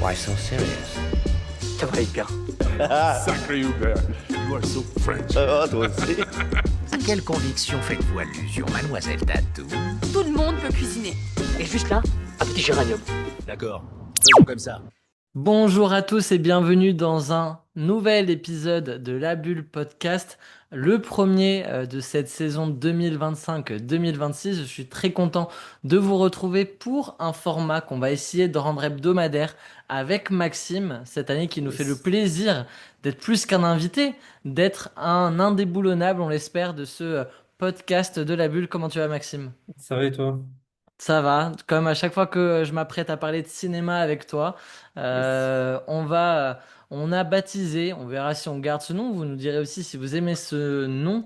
Why so serious? Ça va être bien. Sacré Hubert, you are so French. Oh, toi aussi. À quelle conviction faites-vous allusion, mademoiselle Tatou? Tout le monde peut cuisiner. Et juste là, un petit géranium. D'accord, faisons comme ça. Bonjour à tous et bienvenue dans un nouvel épisode de La Bulle Podcast, le premier de cette saison 2025-2026. Je suis très content de vous retrouver pour un format qu'on va essayer de rendre hebdomadaire avec Maxime, cette année qui nous fait le plaisir d'être plus qu'un invité, d'être un indéboulonnable, on l'espère, de ce podcast de La Bulle. Comment tu vas, Maxime? Ça va et toi? Ça va, comme à chaque fois que je m'apprête à parler de cinéma avec toi, Yes. on a baptisé, on verra si on garde ce nom, vous nous direz aussi si vous aimez ce nom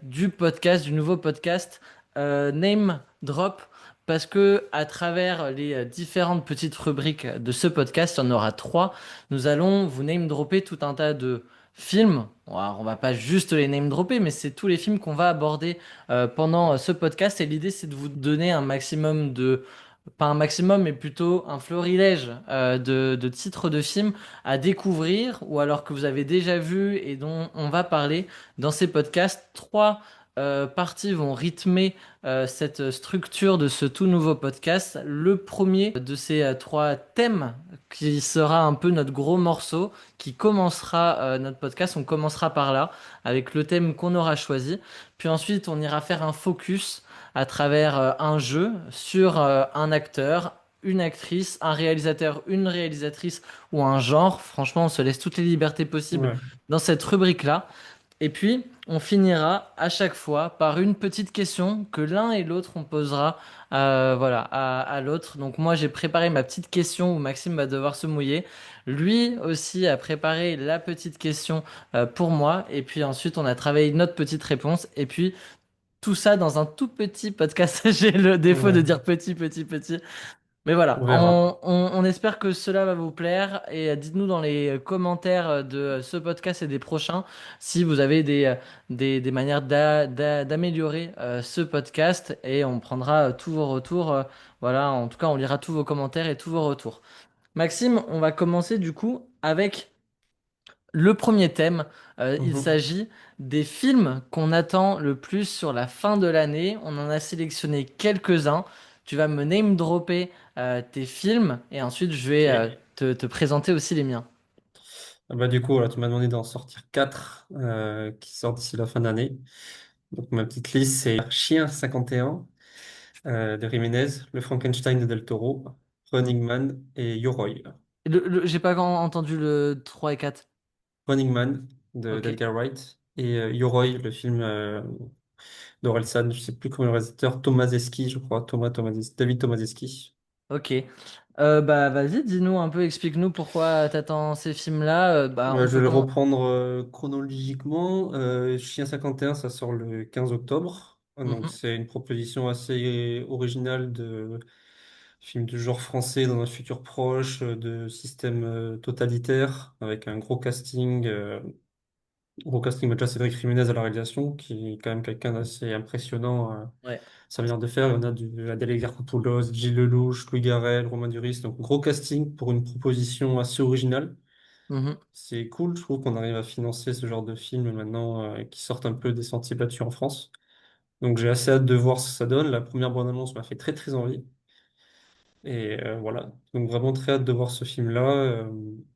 du podcast, du nouveau podcast Name Drop, parce que à travers les différentes petites rubriques de ce podcast, il y en aura trois, nous allons vous name dropper tout un tas de films. Bon, alors, on va pas juste les name dropper, mais c'est tous les films qu'on va aborder pendant ce podcast. Et l'idée, c'est de vous donner un maximum de, pas un maximum, mais plutôt un florilège de titres de films à découvrir ou alors que vous avez déjà vu et dont on va parler dans ces podcasts. Trois parties vont rythmer cette structure de ce tout nouveau podcast. Le premier de ces trois thèmes qui sera un peu notre gros morceau qui commencera notre podcast. On commencera par là avec le thème qu'on aura choisi. Puis ensuite, on ira faire un focus à travers un jeu sur un acteur, une actrice, un réalisateur, une réalisatrice ou un genre. Franchement, on se laisse toutes les libertés possibles Ouais. dans cette rubrique-là. Et puis, on finira à chaque fois par une petite question que l'un et l'autre on posera voilà, à l'autre. Donc moi, j'ai préparé ma petite question où Maxime va devoir se mouiller. Lui aussi a préparé la petite question pour moi. Et puis ensuite, on a travaillé notre petite réponse. Et puis, tout ça dans un tout petit podcast. J'ai le défaut de Ouais. dire petit, petit, petit. Mais voilà, On verra. on espère que cela va vous plaire et dites-nous dans les commentaires de ce podcast et des prochains si vous avez des manières d'améliorer ce podcast et on prendra tous vos retours. Voilà, en tout cas, on lira tous vos commentaires et tous vos retours. Maxime, on va commencer du coup avec le premier thème. Il Mhm. s'agit des films qu'on attend le plus sur la fin de l'année. On en a sélectionné quelques-uns. Tu vas me name dropper tes films et ensuite je vais Ok. te présenter aussi les miens. Ah bah, du coup, là, tu m'as demandé d'en sortir quatre qui sortent d'ici la fin d'année. Donc, ma petite liste, c'est Chien 51 de Jiménez, Le Frankenstein de Del Toro, Mm. Running Man et Yoroi. J'ai pas entendu le 3 et 4. Running Man de Ok, d'Edgar Wright et Yoroi, le film d'Orelsan, je sais plus comment le réalisateur, Tomazeski, je crois, David Tomazeski. ok. Bah vas-y, dis-nous un peu, explique-nous pourquoi t'attends ces films-là. Bah on Je peut vais le commencer. reprendre chronologiquement. Chien 51, ça sort le 15 octobre. Donc, c'est une proposition assez originale de film de genre français dans un futur proche, de système totalitaire, avec un gros casting, mais déjà Cédric Jiménez à la réalisation, qui est quand même quelqu'un d'assez impressionnant. Ouais. Sa manière de faire, il y en a du Adèle Exarchopoulos, Gilles Lelouch, Louis Garrel, Romain Duris. Donc, gros casting pour une proposition assez originale. Mhm. C'est cool, je trouve qu'on arrive à financer ce genre de films maintenant qui sortent un peu des sentiers battus en France. Donc j'ai assez hâte de voir ce que ça donne. La première bande-annonce m'a fait très très envie. Et voilà, donc vraiment très hâte de voir ce film-là.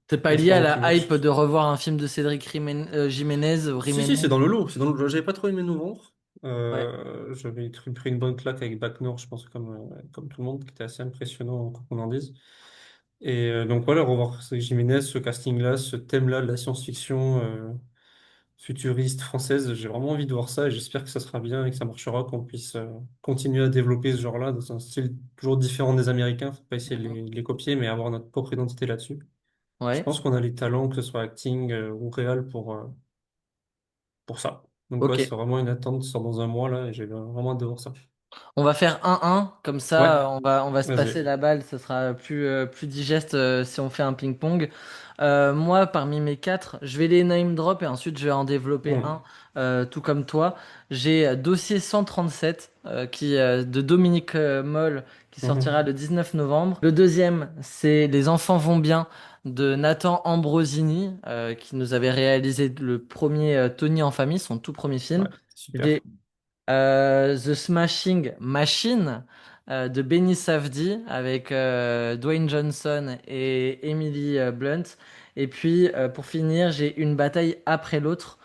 C'est pas lié à Espérons qu'il la hype de marche. revoir un film de Cédric Jiménez ou Si, si, Jiménez. c'est dans le lot. C'est dans le lot. J'avais pas trop aimé Novembre. Ouais. J'avais pris une bonne claque avec Bac Nord, je pense, comme tout le monde, qui était assez impressionnant, quoi qu'on en dise. Et donc voilà, revoir Jiménez, ce casting-là, ce thème-là de la science-fiction. Futuriste française. J'ai vraiment envie de voir ça et j'espère que ça sera bien et que ça marchera, qu'on puisse continuer à développer ce genre-là dans un style toujours différent des Américains. Faut pas essayer Mhm. de les copier, mais avoir notre propre identité là-dessus. Je Ouais. pense qu'on a les talents, que ce soit acting ou réal, pour ça. Donc ouais, Ok. c'est vraiment une attente, ça sort dans un mois là et j'ai vraiment hâte de voir ça. On va faire 1-1, comme Ouais, ça on va se passer vas-y. la balle, ça sera plus digeste si on fait un ping-pong. Moi, parmi mes quatre, je vais les name drop et ensuite je vais en développer Hmm. un, tout comme toi. J'ai Dossier 137 de Dominique Moll qui sortira Mhm. le 19 novembre. Le deuxième, c'est Les enfants vont bien de Nathan Ambrosini qui nous avait réalisé le premier Tony en famille, son tout premier film. Ouais, super. The Smashing Machine de Benny Safdie avec Dwayne Johnson et Emily Blunt. Et puis pour finir, j'ai Une bataille après l'autre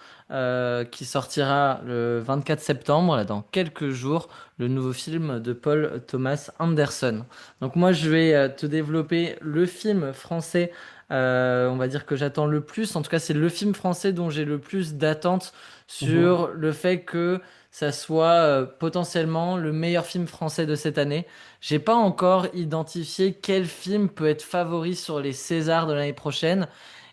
qui sortira le 24 septembre, là, dans quelques jours, le nouveau film de Paul Thomas Anderson. Donc moi, je vais te développer le film français. On va dire que j'attends le plus. En tout cas, c'est le film français dont j'ai le plus d'attentes Mhm. sur le fait que ça soit potentiellement le meilleur film français de cette année. J'ai pas encore identifié quel film peut être favori sur les Césars de l'année prochaine.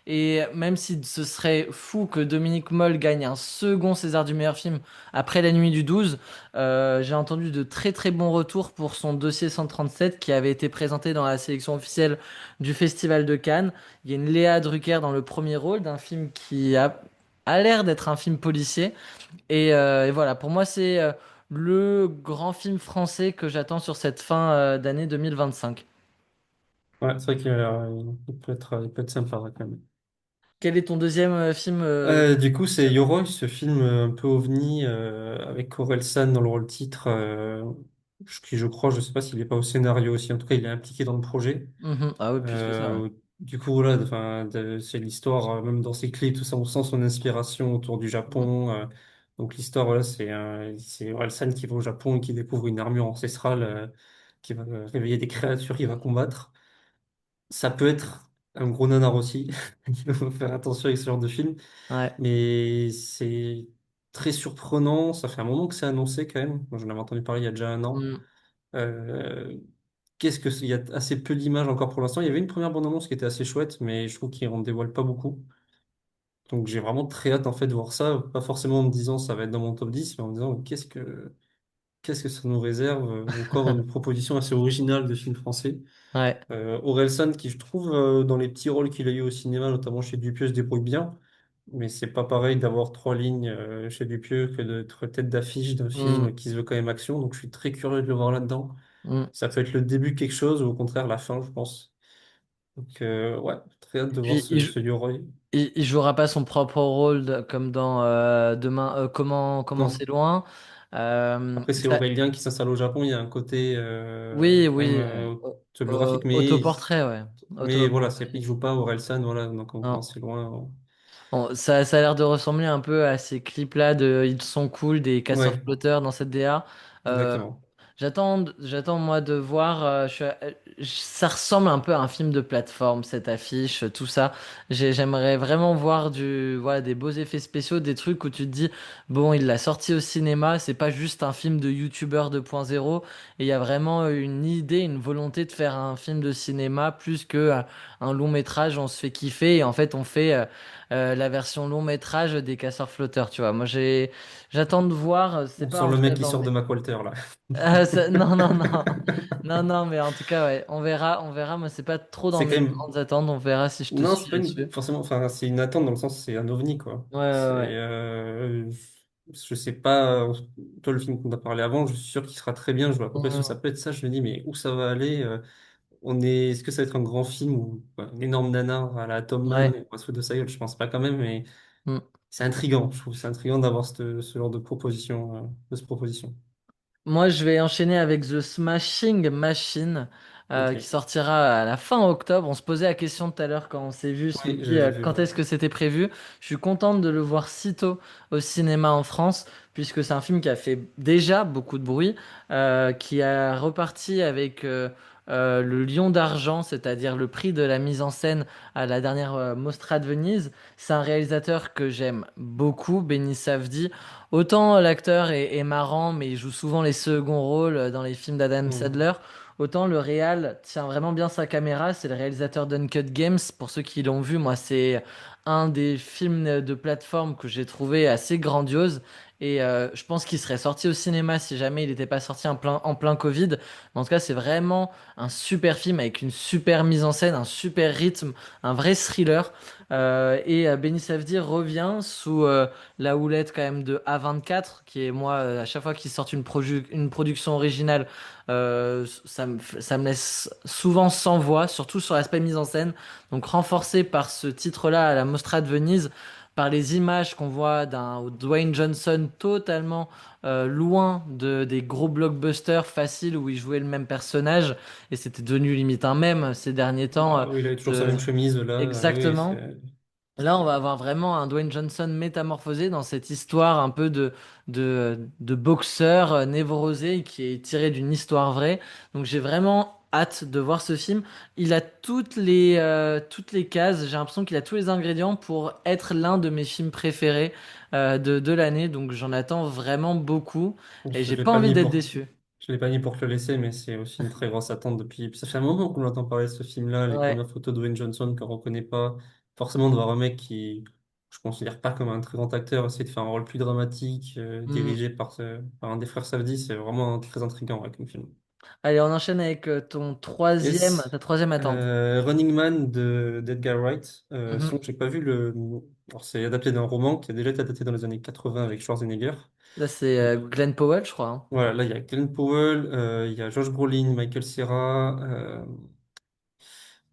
Et même si ce serait fou que Dominique Moll gagne un second César du meilleur film après La Nuit du 12, j'ai entendu de très très bons retours pour son dossier 137 qui avait été présenté dans la sélection officielle du Festival de Cannes. Il y a une Léa Drucker dans le premier rôle d'un film qui a l'air d'être un film policier. Et voilà, pour moi, c'est le grand film français que j'attends sur cette fin d'année 2025. Ouais, c'est vrai il peut être sympa ouais, quand même. Quel est ton deuxième film Du coup, c'est Yoroi, ce film un peu ovni avec Orelsan dans le rôle titre, qui je crois, je sais pas s'il est pas au scénario aussi. En tout cas, il est impliqué dans le projet. Mhm. Ah oui, plus que ça, ouais. Du coup, voilà, enfin, c'est l'histoire, même dans ses clips, tout ça, on sent son inspiration autour du Mhm. Japon. Donc l'histoire, voilà, c'est Orelsan qui va au Japon et qui découvre une armure ancestrale qui va réveiller des créatures qu'il va combattre. Ça peut être un gros nanar aussi. Il faut faire attention avec ce genre de film. Ouais. Mais c'est très surprenant. Ça fait un moment que c'est annoncé quand même. Moi, j'en avais entendu parler il y a déjà un an. Mm. Euh, il y a assez peu d'images encore pour l'instant. Il y avait une première bande-annonce qui était assez chouette, mais je trouve qu'il en dévoile pas beaucoup. Donc j'ai vraiment très hâte en fait de voir ça. Pas forcément en me disant ça va être dans mon top 10, mais en me disant qu'est-ce que ça nous réserve? Encore une proposition assez originale de film français. Ouais. Orelsan, qui je trouve, dans les petits rôles qu'il a eu au cinéma, notamment chez Dupieux, se débrouille bien. Mais c'est pas pareil d'avoir trois lignes chez Dupieux que d'être tête d'affiche d'un Mm. film qui se veut quand même action. Donc je suis très curieux de le voir là-dedans. Mm. Ça peut être le début de quelque chose ou au contraire la fin, je pense. Donc ouais, très hâte de voir Puis ce Leroy. il jouera pas son propre rôle comme dans Demain, comment Non. c'est loin. Après, c'est Ça- Aurélien qui s'installe au Japon. Il y a un côté oui, quand même oui. autobiographique. Autoportrait, ouais. Mais voilà, il Autobiographie. joue pas Orelsan. Voilà, donc quand Non. c'est loin. Bon, ça a l'air de ressembler un peu à ces clips-là de Ils sont cool des casseurs Ouais, flotteurs dans cette DA. Euh, exactement. j'attends moi de voir. Ça ressemble un peu à un film de plateforme, cette affiche, tout ça. J'aimerais vraiment voir voilà, des beaux effets spéciaux, des trucs où tu te dis, bon, il l'a sorti au cinéma, c'est pas juste un film de YouTuber 2.0, et il y a vraiment une idée, une volonté de faire un film de cinéma plus que un long métrage, on se fait kiffer, et en fait, on fait la version long métrage des casseurs flotteurs, tu vois. J'attends de voir, c'est On pas sent un le film mec qui sort attendez. de MacWalter là. Non, non, non. Non, non, mais en tout cas, ouais, on verra. Moi, c'est pas trop dans C'est quand mes même. grandes attentes. On verra si je te Non, c'est suis pas là-dessus. forcément. Enfin, c'est une attente dans le sens, c'est un ovni quoi. Ouais, ouais, C'est. ouais. Je sais pas. Toi, le film qu'on a parlé avant, je suis sûr qu'il sera très bien. Je vois à peu près ce que ça Mm, peut être ça. Je me dis, mais où ça va aller? Est-ce que ça va être un grand film ou quoi, un énorme nanar à la Tom Man ouais. et on va se foutre de sa gueule? Je pense pas quand même, mais Mm. c'est intriguant. Je trouve que c'est intriguant d'avoir ce genre de proposition, de cette proposition. Moi, je vais enchaîner avec The Smashing Machine, qui Ok. sortira à la fin octobre. On se posait la question tout à l'heure quand on s'est vu ce Oui, midi, j'ai vu. quand Ouais. est-ce que c'était prévu. Je suis contente de le voir si tôt au cinéma en France, puisque c'est un film qui a fait déjà beaucoup de bruit, qui a reparti avec le Lion d'argent, c'est-à-dire le prix de la mise en scène à la dernière Mostra de Venise. C'est un réalisateur que j'aime beaucoup, Benny Safdie. Autant l'acteur est marrant, mais il joue souvent les seconds rôles dans les films d'Adam Mhm. Sandler. Autant le réal tient vraiment bien sa caméra. C'est le réalisateur d'Uncut Games. Pour ceux qui l'ont vu, moi, c'est un des films de plateforme que j'ai trouvé assez grandiose. Et je pense qu'il serait sorti au cinéma si jamais il n'était pas sorti en plein Covid. Mais en tout cas, c'est vraiment un super film avec une super mise en scène, un super rythme, un vrai thriller. Benis Savdir revient sous la houlette quand même de A24, qui est moi, à chaque fois qu'ils sortent une production originale, ça me laisse souvent sans voix, surtout sur l'aspect mise en scène. Donc renforcé par ce titre-là à la Mostra de Venise, par les images qu'on voit d'un Dwayne Johnson totalement loin des gros blockbusters faciles où il jouait le même personnage et c'était devenu limite un mème ces derniers temps. Oui, il avait toujours sa De... même chemise là. Oui, Exactement. Là, on va avoir vraiment un Dwayne Johnson métamorphosé dans cette histoire un peu de boxeur névrosé qui est tiré d'une histoire vraie. Donc j'ai vraiment hâte de voir ce film. Il a toutes les cases, j'ai l'impression qu'il a tous les ingrédients pour être l'un de mes films préférés de l'année. Donc j'en attends vraiment beaucoup et je j'ai l'ai pas pas envie mis d'être pour, déçu. je l'ai pas mis pour te le laisser, mais c'est aussi une très grosse attente depuis. Ça fait un moment qu'on entend parler de ce film-là, les Ouais. premières photos de Dwayne Johnson qu'on reconnaît pas. Forcément, de voir un mec qui, je considère pas comme un très grand acteur, essayer de faire un rôle plus dramatique, Hmm. dirigé par un des frères Safdie, c'est vraiment très intriguant ouais, comme film. Allez, on enchaîne avec ta troisième attente. Running Man d'Edgar Wright. Mhm. Sinon, j'ai pas vu le. Alors, c'est adapté d'un roman qui a déjà été adapté dans les années 80 avec Schwarzenegger. Là, c'est Glenn Powell, je crois, hein. Voilà, là, il y a Glenn Powell, il y a Josh Brolin, Michael Cera,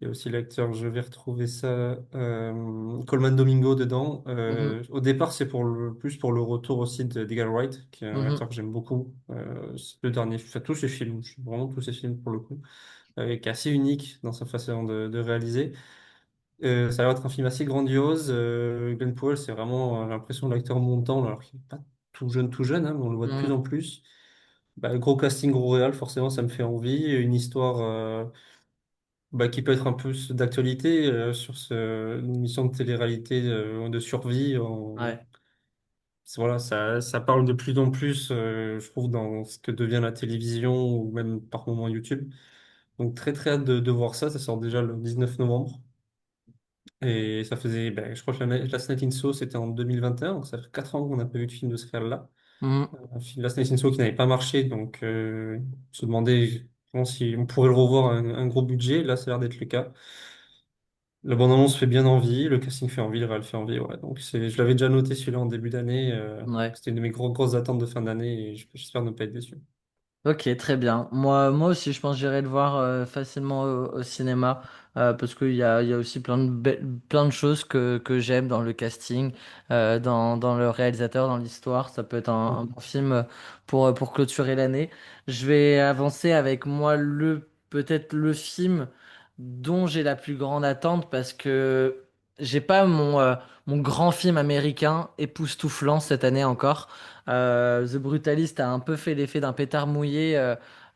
il y a aussi l'acteur, je vais retrouver ça, Coleman Domingo dedans. Mhm. Au départ, c'est plus pour le retour aussi d'Edgar Wright, qui est un Mhm. acteur que j'aime beaucoup. C'est le dernier, enfin, tous ses films, vraiment tous ses films pour le coup, qui est assez unique dans sa façon de réaliser. Ça va être un film assez grandiose. Glenn Powell, c'est vraiment l'impression de l'acteur montant, alors qu'il n'est pas tout jeune, hein, mais on le voit de plus Mhm. en plus. Bah, gros casting, gros réal, forcément, ça me fait envie. Une histoire qui peut être un peu d'actualité sur une mission de télé-réalité de survie. Ouais. Voilà, ça parle de plus en plus, je trouve, dans ce que devient la télévision ou même par moments YouTube. Donc très très hâte de voir ça. Ça sort déjà le 19 novembre. Et ça faisait, je crois que Last Night in Soho, c'était en 2021, donc ça fait 4 ans qu'on n'a pas vu de film de ce là. Mhm. Un film Last Night in Soho qui n'avait pas marché, donc on se demandait vraiment si on pourrait le revoir à un gros budget. Là, ça a l'air d'être le cas. La bande-annonce fait bien envie, le casting fait envie, le réal fait envie. Ouais. Donc je l'avais déjà noté celui-là en début d'année. Ouais. C'était une de mes grosses attentes de fin d'année et j'espère ne pas être déçu. Ok, très bien. Moi aussi, je pense que j'irai le voir facilement au cinéma parce qu'il y a aussi plein de choses que j'aime dans le casting, dans le réalisateur, dans l'histoire. Ça peut être un bon film pour clôturer l'année. Je vais avancer avec moi peut-être le film dont j'ai la plus grande attente parce que j'ai pas mon grand film américain époustouflant cette année encore. The Brutalist a un peu fait l'effet d'un pétard mouillé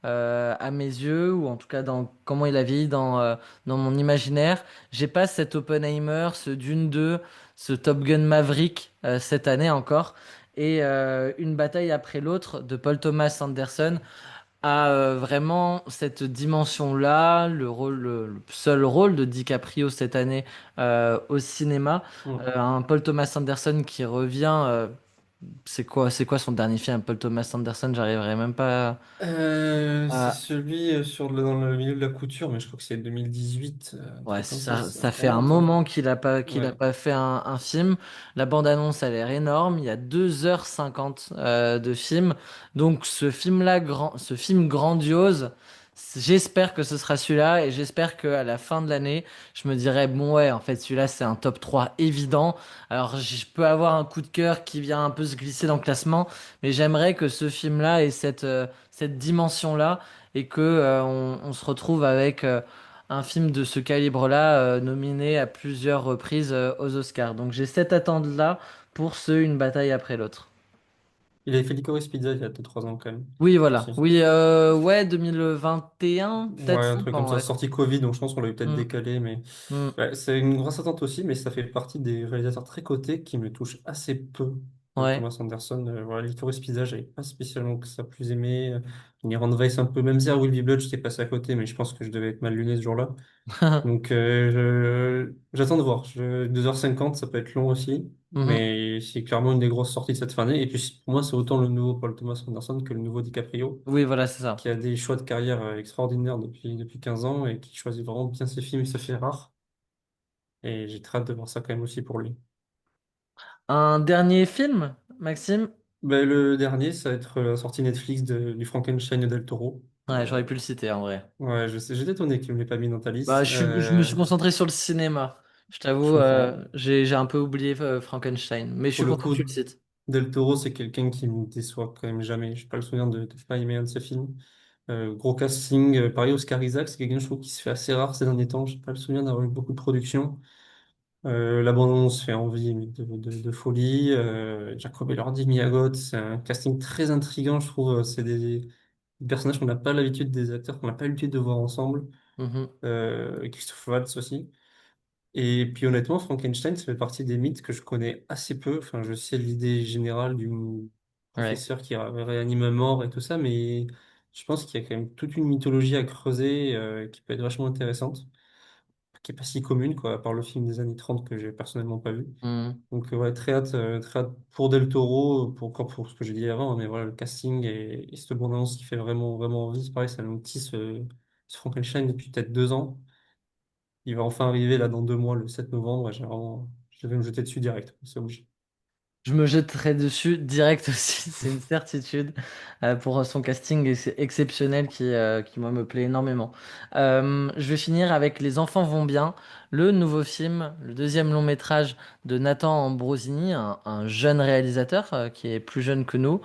à mes yeux, ou en tout cas dans comment il a vieilli dans mon imaginaire. J'ai pas cet Oppenheimer, ce Dune 2, ce Top Gun Maverick cette année encore. Et une bataille après l'autre de Paul Thomas Anderson a vraiment cette dimension-là, le seul rôle de DiCaprio cette année au cinéma. Mm. Un Paul Thomas Anderson qui revient. C'est quoi son dernier film, Paul Thomas Anderson? J'arriverai même pas C'est à... celui dans le milieu de la couture, mais je crois que c'est 2018, un Ouais, truc comme ça, ça fait un remonte, hein. moment qu'il a Ouais. pas fait un film. La bande-annonce a l'air énorme. Il y a 2h50 de film. Donc ce film grandiose, j'espère que ce sera celui-là et j'espère qu'à la fin de l'année, je me dirai, bon ouais, en fait celui-là c'est un top 3 évident. Alors je peux avoir un coup de cœur qui vient un peu se glisser dans le classement, mais j'aimerais que ce film-là ait cette dimension-là et que on se retrouve avec un film de ce calibre-là, nominé à plusieurs reprises aux Oscars. Donc j'ai cette attente-là pour Une bataille après l'autre. Il avait fait Licorice Pizza il y a 2-3 ans quand même. Oui, voilà. Aussi. Oui, ouais, 2021, Ouais, peut-être un truc comme 5 ans, ça, ouais. sortie Covid, donc je pense qu'on l'avait peut-être Mm, décalé, mais mm. ouais, c'est une grosse attente aussi, mais ça fait partie des réalisateurs très cotés qui me touchent assez peu. Ouais. Thomas Anderson. Voilà, Licorice Pizza, j'avais pas spécialement que ça plus aimé. Inherent Vice un peu, même si à Will Be Blood, j'étais passé à côté, mais je pense que je devais être mal luné ce jour-là. Donc, j'attends de voir. 2h50, ça peut être long aussi, Mhm. mais c'est clairement une des grosses sorties de cette fin d'année. Et puis, pour moi, c'est autant le nouveau Paul Thomas Anderson que le nouveau DiCaprio, Oui, voilà, c'est ça. qui a des choix de carrière extraordinaires depuis 15 ans et qui choisit vraiment bien ses films, et ça fait rare. Et j'ai très hâte de voir ça quand même aussi pour lui. Un dernier film, Maxime? Ben, le dernier, ça va être la sortie Netflix du Frankenstein de Del Toro. Ouais, j'aurais pu le citer en vrai. Ouais, je sais, j'étais étonné qu'il ne l'ait pas mis dans ta Bah, liste. je me suis concentré sur le cinéma. Je Je t'avoue, comprends. j'ai un peu oublié Frankenstein. Mais je Pour suis le content que tu le coup, cites. Del Toro, c'est quelqu'un qui me déçoit quand même jamais. Je n'ai pas le souvenir de pas aimer un de ses films. Gros casting, pareil, Oscar Isaac, c'est quelqu'un, je trouve, qui se fait assez rare ces derniers temps. J'ai pas le souvenir d'avoir eu beaucoup de production. La bande-annonce fait envie mais de folie. Jacob Elordi, Mia Goth, c'est un casting très intriguant, je trouve. C'est des personnages qu'on n'a pas l'habitude, des acteurs qu'on n'a pas l'habitude de voir ensemble. Mhm. Christophe Waltz aussi. Et puis honnêtement, Frankenstein, ça fait partie des mythes que je connais assez peu. Enfin, je sais l'idée générale du Ouais. professeur qui réanime un mort et tout ça, mais je pense qu'il y a quand même toute une mythologie à creuser qui peut être vachement intéressante, qui est pas si commune, quoi, à part le film des années 30 que j'ai personnellement pas vu. Mhm. Donc ouais, très hâte pour Del Toro, pour ce que j'ai dit avant, hein, mais voilà, le casting et cette bande-annonce qui fait vraiment, vraiment envie. C'est pareil, ça nous tisse ce Frankenstein depuis peut-être 2 ans. Il va enfin arriver là dans 2 mois, le 7 novembre, et je vais me jeter dessus direct, c'est obligé. Je me jetterai dessus direct aussi, c'est une certitude, pour son casting exceptionnel qui, moi, me plaît énormément. Je vais finir avec Les Enfants vont bien, le nouveau film, le deuxième long métrage de Nathan Ambrosini, un jeune réalisateur qui est plus jeune que nous,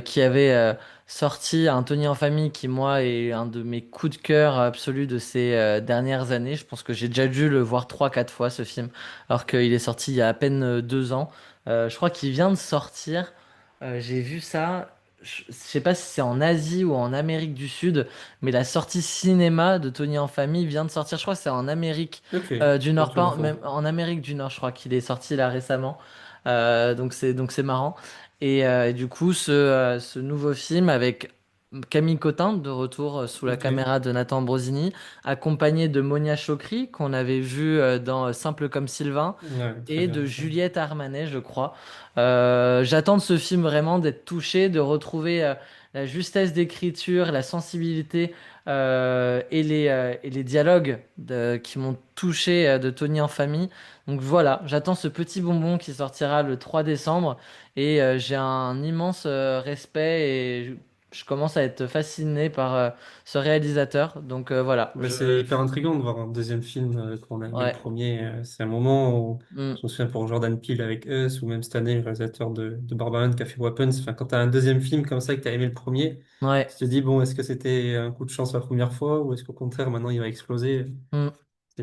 qui avait sorti un Tony en famille qui, moi, est un de mes coups de cœur absolus de ces dernières années. Je pense que j'ai déjà dû le voir 3, 4 fois, ce film, alors qu'il est sorti il y a à peine 2 ans. Je crois qu'il vient de sortir. J'ai vu ça. Je sais pas si c'est en Asie ou en Amérique du Sud, mais la sortie cinéma de Tony en famille vient de sortir. Je crois que c'est en Amérique Ok, du Nord, retour pas même d'info. en Amérique du Nord. Je crois qu'il est sorti là récemment. Donc c'est marrant. Et du coup, ce nouveau film avec Camille Cotin de retour sous la Ok, caméra de Nathan Ambrosini, accompagné de Monia Chokri qu'on avait vu dans Simple comme Sylvain ouais, très et bien. de Ouais. Juliette Armanet, je crois. J'attends de ce film vraiment d'être touché, de retrouver la justesse d'écriture, la sensibilité et les dialogues qui m'ont touché de Tony en famille. Donc voilà, j'attends ce petit bonbon qui sortira le 3 décembre et j'ai un immense respect et je commence à être fasciné par ce réalisateur. Donc voilà, Bah, c'est hyper intriguant de voir un deuxième film qu'on a aimé le ouais. premier. C'est un moment où, Mm. je me souviens pour Jordan Peele avec Us, ou même cette année, le réalisateur de Barbarian qui a fait Weapons. Enfin, quand tu as un deuxième film comme ça et que tu as aimé le premier, Ouais. tu te dis, bon, est-ce que c'était un coup de chance la première fois, ou est-ce qu'au contraire, maintenant, il va exploser? Mm.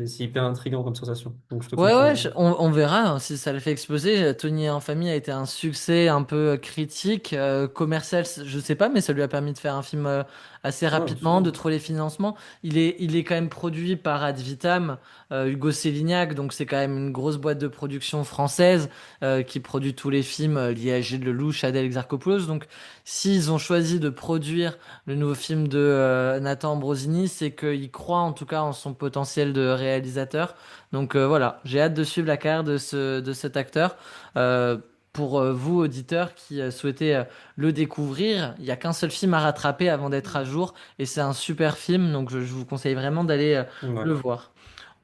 C'est hyper intriguant comme sensation. Donc, je te Ouais, ouais, comprends. on verra hein, si ça le fait exploser. Tony en famille a été un succès un peu critique, commercial, je sais pas, mais ça lui a permis de faire un film assez Ouais, rapidement, de absolument. trouver les financements. Il est quand même produit par Ad Vitam, Hugo Sévignac, donc c'est quand même une grosse boîte de production française qui produit tous les films liés à Gilles Lelouch, Adèle Exarchopoulos. Donc, s'ils ont choisi de produire le nouveau film de Nathan Ambrosini, c'est qu'ils croient en tout cas en son potentiel de réalisateur. Donc voilà, j'ai hâte de suivre la carrière de cet acteur. Euh, pour vous, auditeurs, qui souhaitez le découvrir, il n'y a qu'un seul film à rattraper avant d'être à jour, et c'est un super film, donc je vous conseille vraiment d'aller Ouais. le voir.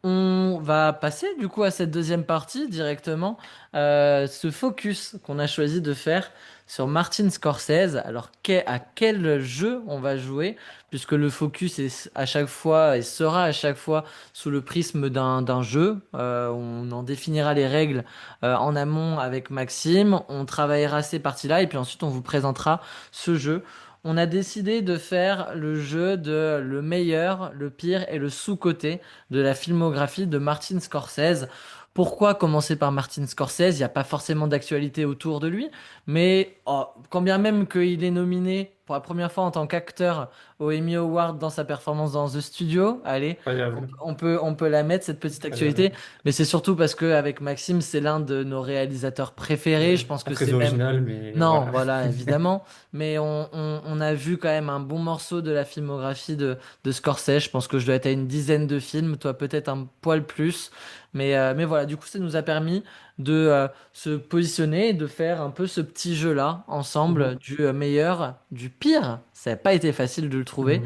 On va passer du coup à cette deuxième partie directement, ce focus qu'on a choisi de faire sur Martin Scorsese. Alors à quel jeu on va jouer, puisque le focus est à chaque fois et sera à chaque fois sous le prisme d'un jeu. On en définira les règles en amont avec Maxime. On travaillera ces parties-là et puis ensuite on vous présentera ce jeu. On a décidé de faire le jeu de le meilleur, le pire et le sous-coté de la filmographie de Martin Scorsese. Pourquoi commencer par Martin Scorsese? Il n'y a pas forcément d'actualité autour de lui, mais oh, quand bien même qu'il est nominé pour la première fois en tant qu'acteur au Emmy Award dans sa performance dans The Studio. Allez, Incroyable, on peut la mettre, cette petite actualité. incroyable. Mais c'est surtout parce qu'avec Maxime, c'est l'un de nos réalisateurs préférés. Je Ouais. pense Pas que très c'est même original, mais non, voilà. voilà, évidemment. Mais on a vu quand même un bon morceau de la filmographie de Scorsese. Je pense que je dois être à une dizaine de films, toi peut-être un poil plus. Mais voilà, du coup, ça nous a permis de se positionner et de faire un peu ce petit jeu-là ensemble Mhm. du meilleur, du pire. Ça n'a pas été facile de le trouver.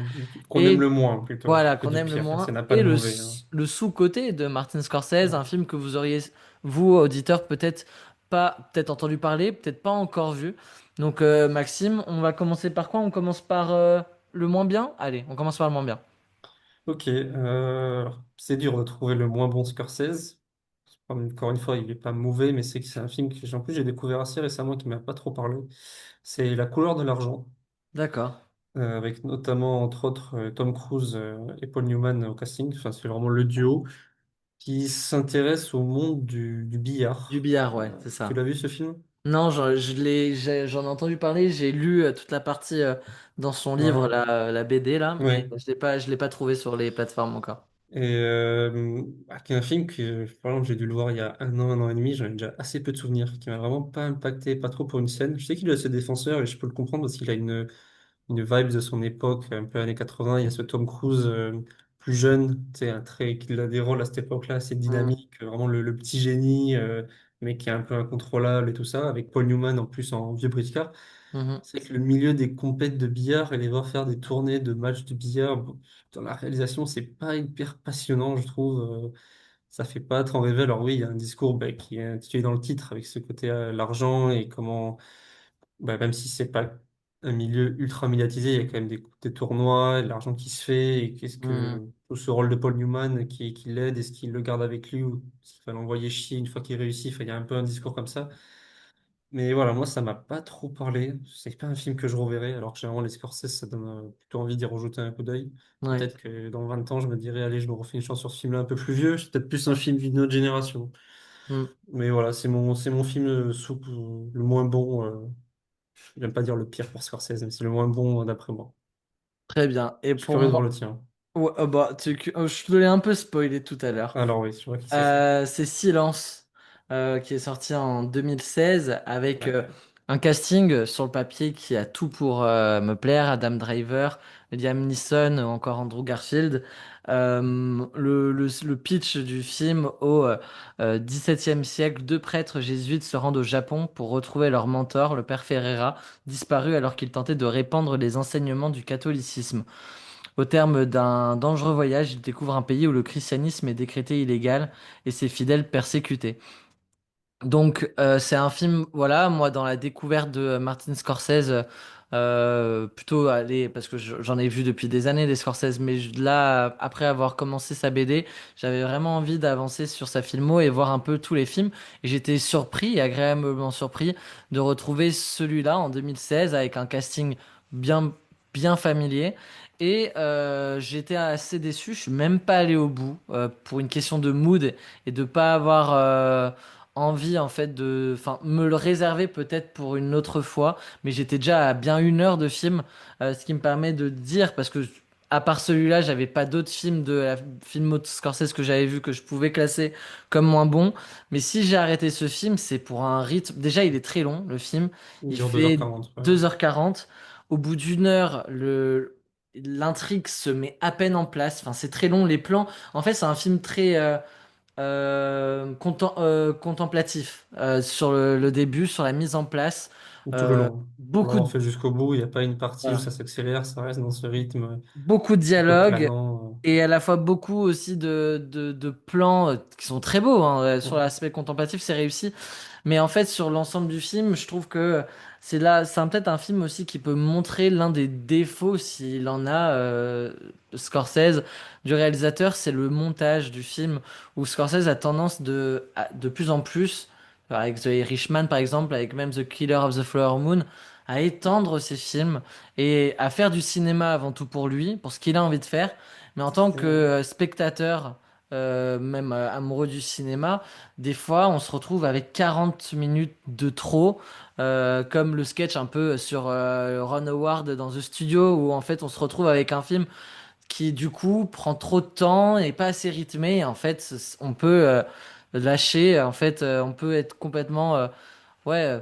Qu'on aime Et le moins plutôt voilà, que qu'on du aime le pire. Ça moins. n'a pas Et de mauvais, hein. le sous-côté de Martin Scorsese, un Mhm. film que vous auriez, vous, auditeurs, peut-être pas, peut-être entendu parler, peut-être pas encore vu. Donc, Maxime, on va commencer par quoi? On commence par le moins bien? Allez, on commence par le moins bien. Ok, alors, c'est dur de trouver le moins bon Scorsese. Encore une fois, il n'est pas mauvais, mais c'est que c'est un film que en plus j'ai découvert assez récemment qui m'a pas trop parlé. C'est La couleur de l'argent, D'accord. avec notamment entre autres Tom Cruise et Paul Newman au casting. Enfin, c'est vraiment le duo qui s'intéresse au monde du Du billard. billard, ouais, c'est Tu ça. l'as vu ce film? Non, j'en ai entendu parler, j'ai lu toute la partie dans son livre, Ouais. la BD, là, mais Ouais. je l'ai pas trouvé sur les plateformes encore. Et qui est un film que, par exemple, j'ai dû le voir il y a un an et demi, j'en ai déjà assez peu de souvenirs, qui m'a vraiment pas impacté, pas trop pour une scène. Je sais qu'il a ses défenseurs et je peux le comprendre parce qu'il a une vibe de son époque, un peu années 80. Il y a ce Tom Cruise plus jeune, tu sais, un très, qui a des rôles à cette époque-là assez Mm, dynamiques, vraiment le petit génie, mais qui est un peu incontrôlable et tout ça, avec Paul Newman en plus en vieux briscard. mhm, C'est que le milieu des compètes de billard et les voir faire des tournées de matchs de billard, bon, dans la réalisation, c'est pas hyper passionnant, je trouve. Ça fait pas trop rêver. Alors oui, il y a un discours bah, qui est intitulé dans le titre avec ce côté l'argent et comment, bah, même si c'est pas un milieu ultra médiatisé, il y a quand même des tournois, de l'argent qui se fait et qu'est-ce mm, que tout ce rôle de Paul Newman qui l'aide, est-ce qu'il le garde avec lui ou s'il va l'envoyer chier une fois qu'il réussit. Enfin, il y a un peu un discours comme ça. Mais voilà, moi, ça m'a pas trop parlé. C'est pas un film que je reverrai, alors que généralement, les Scorsese, ça donne plutôt envie d'y rajouter un coup d'œil. ouais. Peut-être que dans 20 ans, je me dirais, allez, je me refais une chance sur ce film-là un peu plus vieux. C'est peut-être plus un film d'une autre génération. Mm. Mais voilà, c'est mon film le moins bon. J'aime pas dire le pire pour Scorsese, mais c'est le moins bon d'après moi. Très bien. Et Je suis pour curieux de voir moi, le tien. ouais, bah, je te l'ai un peu spoilé tout à l'heure. Alors oui, je vois qui c'est. C'est Silence, qui est sorti en 2016 avec Ouais. un casting sur le papier qui a tout pour me plaire. Adam Driver, Liam Neeson ou encore Andrew Garfield. Le pitch du film au XVIIe siècle, deux prêtres jésuites se rendent au Japon pour retrouver leur mentor, le père Ferreira, disparu alors qu'il tentait de répandre les enseignements du catholicisme. Au terme d'un dangereux voyage, il découvre un pays où le christianisme est décrété illégal et ses fidèles persécutés. Donc, c'est un film, voilà, moi, dans la découverte de Martin Scorsese, plutôt aller, parce que j'en ai vu depuis des années des Scorsese, mais là, après avoir commencé sa BD, j'avais vraiment envie d'avancer sur sa filmo et voir un peu tous les films. Et j'étais surpris et agréablement surpris de retrouver celui-là en 2016 avec un casting bien, bien familier. Et j'étais assez déçu, je suis même pas allé au bout pour une question de mood et de pas avoir envie en fait de, enfin, me le réserver peut-être pour une autre fois, mais j'étais déjà à bien 1 heure de film, ce qui me permet de dire, parce que à part celui-là, j'avais pas d'autres films de la filmo de Scorsese que j'avais vu que je pouvais classer comme moins bon, mais si j'ai arrêté ce film, c'est pour un rythme, déjà il est très long, le film, Il il dure 2 h fait 40. Ouais. 2h40, au bout d'1 heure, l'intrigue se met à peine en place, enfin c'est très long, les plans, en fait c'est un film très contemplatif sur le début, sur la mise en place. Tout le Euh, long. beaucoup Vraiment, on de, fait jusqu'au bout. Il n'y a pas une partie où voilà. ça s'accélère, ça reste dans ce rythme Beaucoup de un peu dialogues planant. et à la fois beaucoup aussi de plans qui sont très beaux, hein. Sur Mhm. l'aspect contemplatif, c'est réussi. Mais en fait, sur l'ensemble du film, je trouve que c'est là, peut-être un film aussi qui peut montrer l'un des défauts, s'il en a, Scorsese, du réalisateur, c'est le montage du film, où Scorsese a tendance de plus en plus, avec The Irishman par exemple, avec même The Killer of the Flower Moon, à étendre ses films et à faire du cinéma avant tout pour lui, pour ce qu'il a envie de faire. Mais en tant que spectateur, même amoureux du cinéma, des fois on se retrouve avec 40 minutes de trop, comme le sketch un peu sur Ron Howard dans The Studio, où en fait on se retrouve avec un film qui du coup prend trop de temps et pas assez rythmé. Et en fait, on peut lâcher, en fait, on peut être complètement ouais,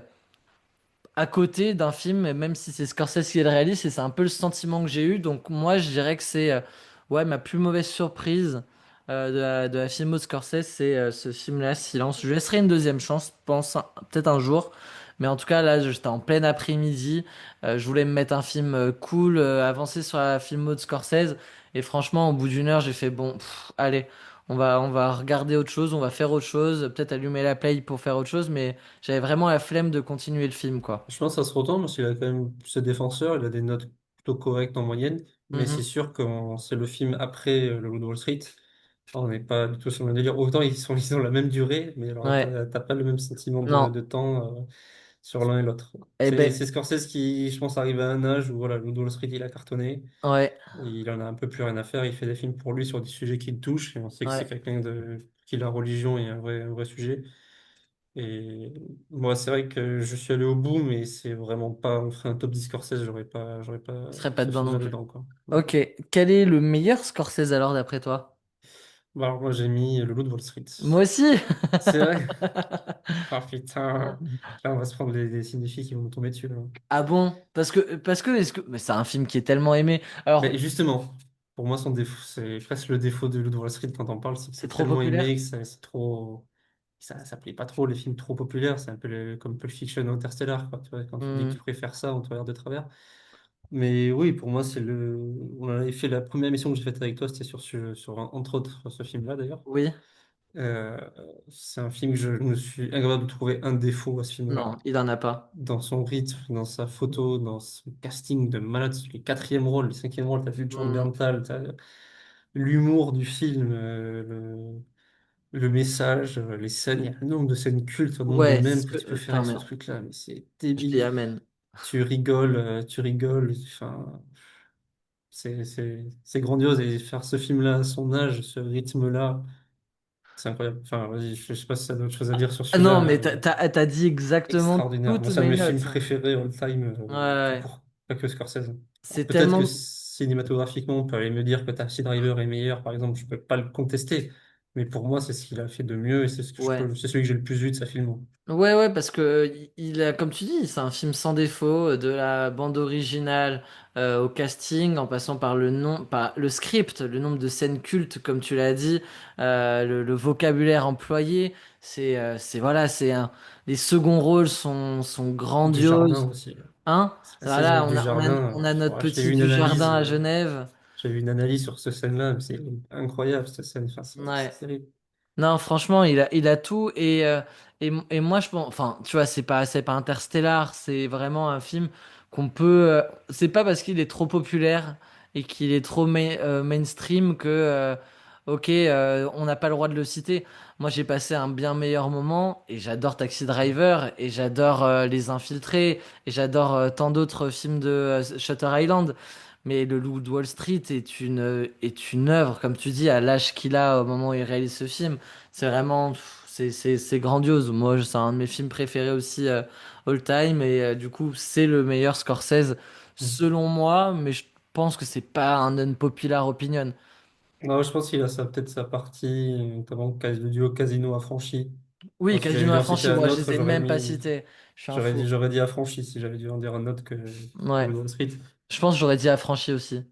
à côté d'un film, et même si c'est Scorsese qui le réalise, et c'est un peu le sentiment que j'ai eu. Donc moi, je dirais que c'est ouais, ma plus mauvaise surprise de la filmo de Scorsese, c'est ce film-là, Silence. Je lui laisserai une deuxième chance, je pense, peut-être un jour. Mais en tout cas, là, j'étais en plein après-midi. Je voulais me mettre un film cool, avancer sur la filmo de Scorsese. Et franchement, au bout d'une heure, j'ai fait bon, allez, on va regarder autre chose, on va faire autre chose, peut-être allumer la play pour faire autre chose, mais j'avais vraiment la flemme de continuer le film, quoi. Je pense que ça se retourne parce qu'il a quand même ce défenseur, il a des notes plutôt correctes en moyenne, mais c'est Mhm. sûr que c'est le film après le Loup de Wall Street. On n'est pas du tout sur le même délire. Autant ils ont la même durée, mais alors Ouais, t'as pas le même sentiment non. de temps sur l'un et l'autre. Eh ben, C'est Scorsese qui, je pense, arrive à un âge où voilà, Loup de Wall Street il a cartonné. ouais, Il en a un peu plus rien à faire. Il fait des films pour lui sur des sujets qui le touchent. Et on sait que c'est ouais. quelqu'un qui la religion est un vrai sujet. Et moi, c'est vrai que je suis allé au bout, mais c'est vraiment pas. On ferait un top 10 Scorsese, j'aurais pas Ce serait pas ce dedans non film-là plus. dedans, quoi. Ouais. Ok. Quel est le meilleur Scorsese alors d'après toi? Bon, alors, moi, j'ai mis Le Loup de Wall Street. Moi aussi. C'est vrai? Ah putain. Là, on va se prendre des cinéphiles qui vont nous tomber dessus, là. Ah bon? Est-ce que, mais c'est un film qui est tellement aimé. Alors, Mais justement, pour moi, son défaut, c'est presque le défaut de Loup de Wall Street quand on parle, c'est que c'est c'est trop tellement aimé populaire? que c'est trop. Ça plaît pas trop les films trop populaires, c'est un peu comme Pulp Fiction ou Interstellar, quoi, tu vois, quand tu dis que Hmm. tu préfères ça, on te regarde de travers. Mais oui, pour moi, c'est le. On avait fait la première émission que j'ai faite avec toi, c'était entre autres ce film-là d'ailleurs. Oui. Euh, c'est un film que je me suis incapable de trouver un défaut à ce film-là. Non, il en a pas. Dans son rythme, dans sa photo, dans son casting de malade, les quatrième rôles, les cinquième rôles, t'as vu John Hmm. Bernthal, t'as l'humour du film, le message, les scènes, il y a un nombre de scènes cultes, un nombre de Ouais, c'est mèmes ce que que. tu peux faire Putain, avec mais ce truc-là, mais c'est je l'y débile. amène. Tu rigoles, enfin, c'est grandiose et faire ce film-là à son âge, ce rythme-là, c'est incroyable. Enfin, vas-y, je sais pas si t'as d'autres choses à dire sur Ah non, celui-là, mais t'as dit exactement extraordinaire. Moi, toutes c'est un de mes mes films notes, hein. préférés all time, Ouais, tout ouais. court, pas que Scorsese. Alors C'est peut-être que tellement. cinématographiquement, on peut aller me dire que Taxi Driver est meilleur, par exemple, je peux pas le contester, mais pour moi, c'est ce qu'il a fait de mieux et c'est ce que Ouais. c'est celui que j'ai le plus vu de sa film. Ouais, ouais, parce que il a, comme tu dis, c'est un film sans défaut, de la bande originale au casting, en passant par le nom, par le script, le nombre de scènes cultes, comme tu l'as dit, le vocabulaire employé, c'est voilà, les seconds rôles sont Du jardin grandioses, aussi. hein? La scène Voilà, du on jardin, a notre j'ai petit vu une du analyse, jardin à Genève. sur cette scène-là, mais c'est incroyable cette scène, enfin, Ouais. c'est terrible. Non, franchement, il a tout et moi je pense, enfin, tu vois, c'est pas Interstellar, c'est vraiment un film qu'on peut, c'est pas parce qu'il est trop populaire et qu'il est trop mainstream que, ok, on n'a pas le droit de le citer. Moi, j'ai passé un bien meilleur moment et j'adore Taxi Driver et j'adore Les Infiltrés et j'adore tant d'autres films de Shutter Island. Mais Le Loup de Wall Street est une œuvre, comme tu dis, à l'âge qu'il a au moment où il réalise ce film. C'est vraiment, c'est grandiose. Moi, c'est un de mes films préférés aussi all time. Et du coup, c'est le meilleur Scorsese, selon moi. Mais je pense que c'est pas un unpopular opinion. Non, je pense qu'il a peut-être sa partie, notamment le duo Casino affranchi. Oui, Si j'avais Casino dû en citer Affranchi, un moi, je autre, les ai même pas cités. Je suis un fou. j'aurais dit affranchi si j'avais dû en dire un autre que Ouais. Wall Street. Je pense que j'aurais dit Affranchi aussi.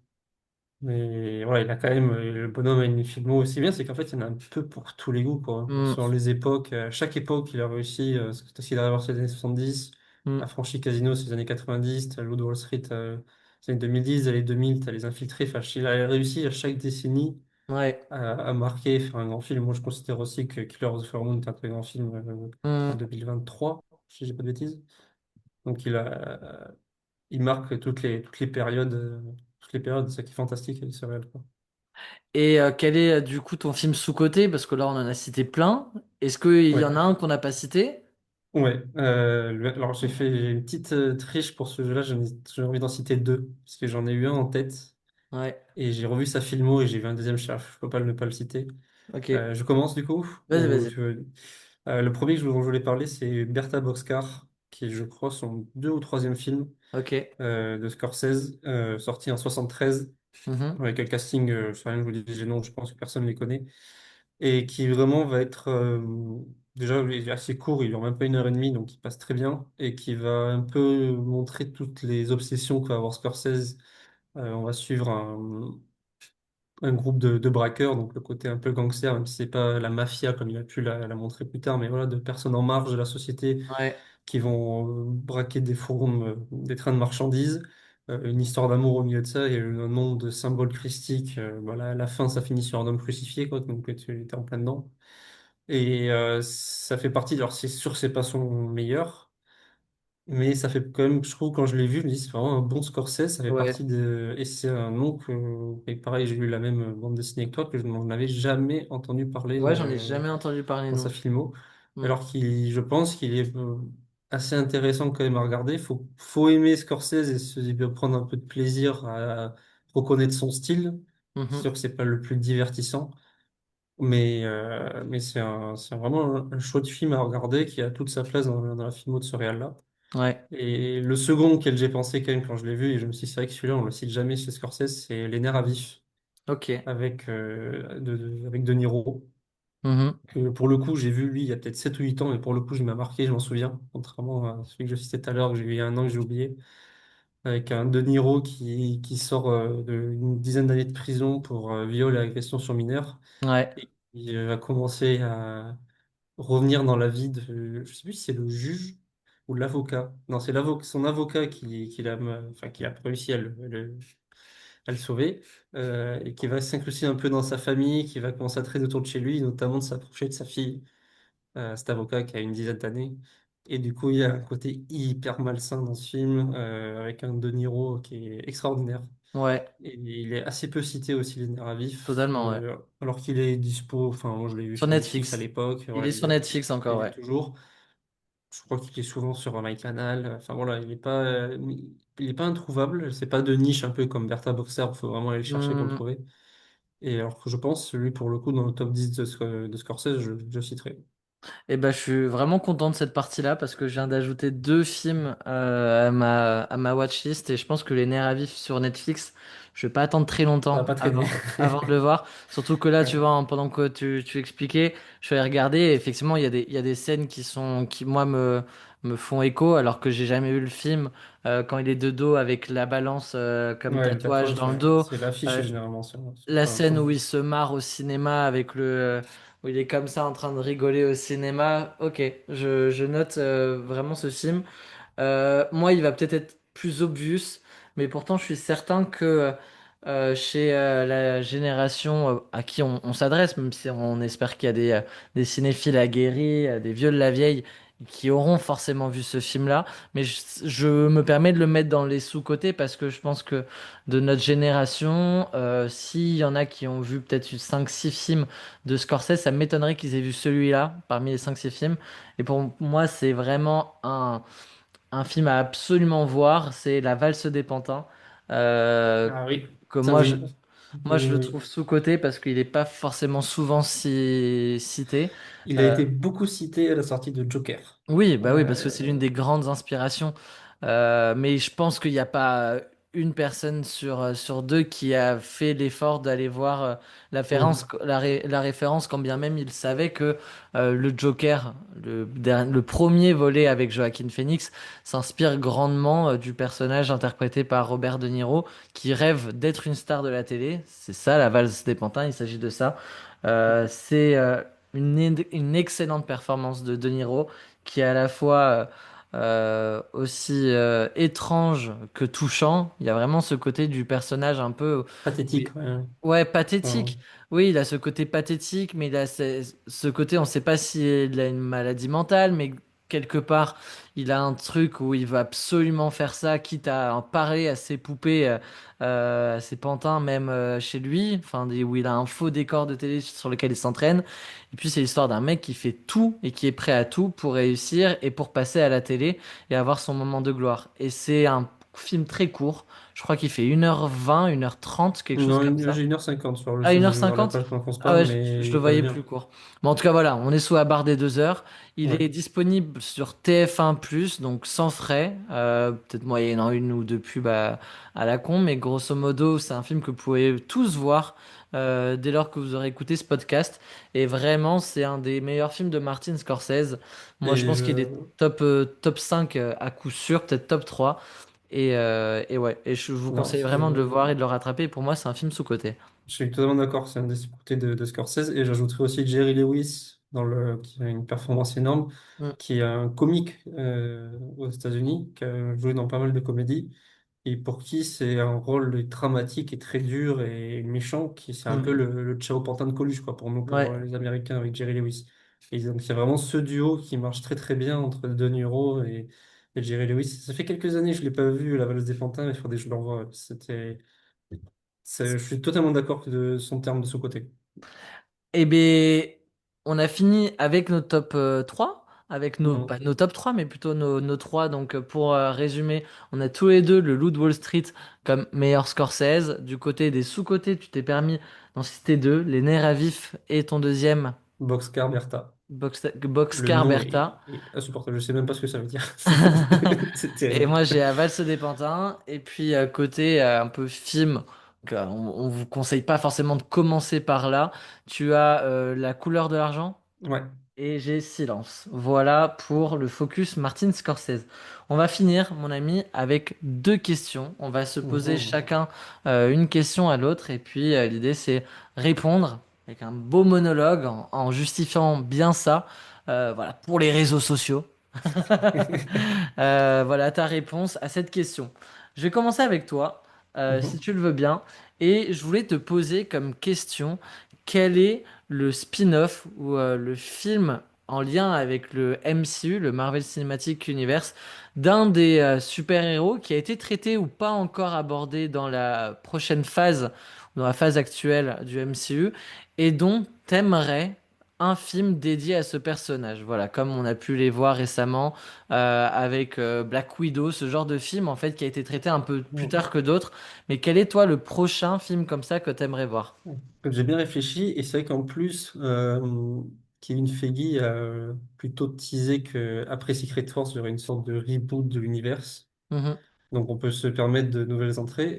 Mais voilà, il a quand même, le bonhomme a une filmo aussi bien, c'est qu'en fait, il y en a un peu pour tous les goûts, quoi. Hmm, Sur les époques, à chaque époque, il a réussi, c'est d'avoir ses années 70, hmm. affranchi Casino, c'est les années 90, t'as Loup de Wall Street, c'est les années 2010, les 2000, t'as les infiltrés, enfin, il a réussi à chaque décennie Ouais. à marquer, faire un grand film. Moi, je considère aussi que Killers of the Flower Moon est un très grand film en Hmm. 2023, si j'ai pas de bêtises. Donc, il marque toutes les périodes, c'est ça qui est fantastique avec ce réel, quoi. Et quel est du coup ton film sous-coté? Parce que là, on en a cité plein. Est-ce qu'il y Ouais, en a un qu'on n'a pas cité? ouais. Alors, j'ai une petite triche pour ce jeu-là, j'ai envie d'en citer deux, parce que j'en ai eu un en tête, Ouais. et j'ai revu sa filmo, et j'ai vu un deuxième chef, je peux pas ne pas le citer. Ok. Je commence du coup? Vas-y, vas-y. Le premier dont je voulais parler, c'est Bertha Boxcar, qui est, je crois, son deux ou troisième film Ok. de Scorsese, sorti en 73, Mhm. avec un casting, je sais rien, je vous dis les noms, je pense que personne ne les connaît, et qui vraiment va être, déjà, il est assez court, il dure même pas 1 heure et demie, donc il passe très bien, et qui va un peu montrer toutes les obsessions que va avoir Scorsese. On va suivre un groupe de braqueurs, donc le côté un peu gangster, même si c'est pas la mafia comme il a pu la montrer plus tard, mais voilà, de personnes en marge de la société Ouais. qui vont braquer des fourgons, des trains de marchandises. Une histoire d'amour au milieu de ça, il y a eu un nombre de symboles christiques. Voilà, à la fin, ça finit sur un homme crucifié, quoi, donc tu étais en plein dedans. Et ça fait partie, alors c'est sûr, c'est pas son meilleur. Mais ça fait quand même, je trouve, quand je l'ai vu, je me dis, c'est vraiment un bon Scorsese, ça fait Ouais. partie de... Et c'est un nom que... Et pareil, j'ai lu la même bande dessinée que toi, que je n'en avais jamais entendu parler Ouais, j'en ai jamais entendu parler, dans sa non. filmo. Mm. Alors qu'il, je pense qu'il est assez intéressant quand même à regarder. Faut aimer Scorsese et prendre un peu de plaisir à reconnaître son style. C'est Mhm. sûr que c'est pas le plus divertissant, mais c'est vraiment un chouette film à regarder qui a toute sa place dans la filmo de ce réal-là. Ouais. Et le second auquel j'ai pensé quand même quand je l'ai vu, et je me suis dit, c'est vrai que celui-là, on le cite jamais chez Scorsese, c'est Les Nerfs à vif Ok. avec De Niro. Mhm. Que pour le coup, j'ai vu lui il y a peut-être 7 ou 8 ans, mais pour le coup, il m'a marqué, je m'en souviens, contrairement à celui que je citais tout à l'heure, que j'ai vu il y a un an que j'ai oublié, avec un De Niro qui sort d'une dizaine d'années de prison pour viol et agression sur mineur, Ouais. et qui va commencer à revenir dans la vie de, je sais plus si c'est le juge ou l'avocat. Non, c'est son avocat qui a réussi à le sauver, et qui va s'incruster un peu dans sa famille, qui va commencer à traîner autour de chez lui, notamment de s'approcher de sa fille, cet avocat qui a une dizaine d'années. Et du coup, il y a un côté hyper malsain dans ce film, avec un De Niro qui est extraordinaire. Ouais. Et il est assez peu cité aussi, Les Nerfs à vif, Totalement, ouais. alors qu'il est dispo, enfin, moi je l'ai vu Sur sur Netflix à Netflix. l'époque, Il est ouais, sur Netflix il encore, est ouais. toujours. Je crois qu'il est souvent sur MyCanal. Enfin voilà, il est pas introuvable. C'est pas de niche un peu comme Bertha Boxer. Il faut vraiment aller le chercher pour le Hmm. trouver. Et alors que je pense, lui pour le coup, dans le top 10 de Scorsese, je citerai. Et ben, je suis vraiment content de cette partie-là parce que je viens d'ajouter deux films à ma watchlist et je pense que Les Nerfs à vif sur Netflix, je vais pas attendre très Ça va longtemps pas traîner. avant de le voir. Surtout que là, tu Ouais. vois, hein, pendant que tu expliquais, je suis allé regarder et effectivement, il y a des scènes qui moi, me font écho alors que j'ai jamais vu le film. Quand il est de dos avec la balance comme Ouais, le tatouage tatouage, dans le ouais. dos. C'est l'affiche Euh, généralement la enfin, sur scène le où il bus. se marre au cinéma avec où il est comme ça en train de rigoler au cinéma. Ok, je note vraiment ce film. Moi, il va peut-être être plus obvious, mais pourtant, je suis certain que chez la génération à qui on s'adresse, même si on espère qu'il y a des cinéphiles aguerris, des vieux de la vieille, qui auront forcément vu ce film-là, mais je me permets de le mettre dans les sous-côtés parce que je pense que de notre génération, s'il y en a qui ont vu peut-être 5 6 films de Scorsese, ça m'étonnerait qu'ils aient vu celui-là parmi les 5 6 films. Et pour moi, c'est vraiment un film à absolument voir, c'est La valse des pantins. Euh, Ah oui, que ça moi je, oui. moi Oui, je le oui. trouve sous-coté parce qu'il n'est pas forcément souvent cité. Il a Euh, été beaucoup cité à la sortie de Joker. oui, bah oui, parce que c'est l'une Euh, des grandes inspirations. Mais je pense qu'il n'y a pas une personne sur deux qui a fait l'effort d'aller voir hmm. la référence, quand bien même il savait que le Joker, le premier volet avec Joaquin Phoenix, s'inspire grandement du personnage interprété par Robert De Niro, qui rêve d'être une star de la télé. C'est ça, la valse des pantins, il s'agit de ça. C'est une excellente performance de De Niro qui est à la fois aussi étrange que touchant. Il y a vraiment ce côté du personnage un peu, Pathétique, ouais. ouais, Enfin, pathétique. Oui, il a ce côté pathétique, mais il a ce côté, on ne sait pas s'il a une maladie mentale, mais quelque part, il a un truc où il va absolument faire ça, quitte à en parler à ses poupées, à ses pantins, même chez lui, enfin, où il a un faux décor de télé sur lequel il s'entraîne. Et puis, c'est l'histoire d'un mec qui fait tout et qui est prêt à tout pour réussir et pour passer à la télé et avoir son moment de gloire. Et c'est un film très court. Je crois qu'il fait 1h20, 1h30, quelque chose Non, comme ça. j'ai 1h50 sur le À site, j'ai dû voir la 1h50? page qu'on pense Ah pas, ouais, mais je il le est pas voyais bien. plus court. Mais en tout cas, voilà, on est sous la barre des 2 heures. Il Ouais. est disponible sur TF1+, donc sans frais. Peut-être moyennant une ou deux pubs à la con, mais grosso modo, c'est un film que vous pouvez tous voir dès lors que vous aurez écouté ce podcast. Et vraiment, c'est un des meilleurs films de Martin Scorsese. Moi, je Et pense qu'il est je, top 5 à coup sûr, peut-être top 3. Et ouais, et je vous non, conseille vraiment de le voir et de le rattraper. Pour moi, c'est un film sous-coté. je suis totalement d'accord, c'est un des côtés de Scorsese. Et j'ajouterais aussi Jerry Lewis, qui a une performance énorme, Mm. qui est un comique aux États-Unis, qui a joué dans pas mal de comédies, et pour qui c'est un rôle dramatique et très dur et méchant, qui c'est un peu Mhm. le Chao Pantin de Coluche, quoi, pour nous, pour Ouais. les Américains, avec Jerry Lewis. Et donc c'est vraiment ce duo qui marche très très bien entre De Niro et Jerry Lewis. Ça fait quelques années que je l'ai pas vu, La Valse des Pantins, mais il faudrait que je le revoie. Je suis totalement d'accord de son terme de ce côté. Eh bien, on a fini avec nos top 3, avec Non. pas nos top 3, mais plutôt nos 3. Donc, pour résumer, on a tous les deux le Loup de Wall Street comme meilleur Scorsese. Du côté des sous-côtés, tu t'es permis d'en citer deux, Les Nerfs à vif et ton deuxième, Boxcar Bertha. Le Boxcar nom Bertha. est insupportable. Je sais même pas ce que ça veut dire. C'est Et terrible. moi, j'ai La Valse des Pantins. Et puis, côté un peu film, on vous conseille pas forcément de commencer par là. Tu as La couleur de l'argent. Ouais. Et j'ai silence. Voilà pour le focus Martin Scorsese. On va finir, mon ami, avec deux questions. On va se poser Mhm. chacun une question à l'autre. Et puis l'idée, c'est répondre avec un beau monologue en justifiant bien ça. Voilà, pour les réseaux sociaux. Voilà ta réponse à cette question. Je vais commencer avec toi, si Mhm. tu le veux bien. Et je voulais te poser comme question, quel est le spin-off ou le film en lien avec le MCU, le Marvel Cinematic Universe, d'un des super-héros qui a été traité ou pas encore abordé dans la prochaine phase, dans la phase actuelle du MCU, et dont t'aimerais un film dédié à ce personnage. Voilà, comme on a pu les voir récemment avec Black Widow, ce genre de film en fait qui a été traité un peu plus Mhm. tard que d'autres. Mais quel est toi le prochain film comme ça que t'aimerais voir? J'ai bien réfléchi et c'est vrai qu'en plus, Kevin Feige a plutôt teasé qu'après Secret Wars, il y aurait une sorte de reboot de l'univers. Mhm, Donc on peut se permettre de nouvelles entrées.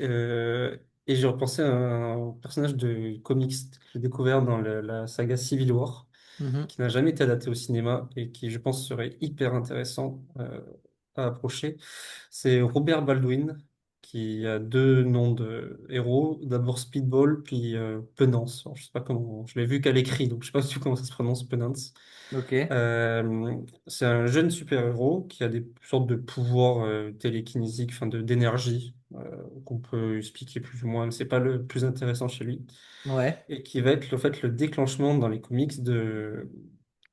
Et j'ai repensé à un personnage de comics que j'ai découvert dans la saga Civil War, mhm, qui n'a jamais été adapté au cinéma et qui, je pense, serait hyper intéressant à approcher. C'est Robert Baldwin, qui a deux noms de héros. D'abord Speedball, puis Penance. Alors, je sais pas comment. Je l'ai vu qu'à l'écrit, donc je sais pas du tout comment ça se prononce, Penance. ok. C'est un jeune super-héros qui a des sortes de pouvoirs télékinésiques, enfin d'énergie, qu'on peut expliquer plus ou moins, mais c'est pas le plus intéressant chez lui, Ouais. et qui va être le déclenchement dans les comics de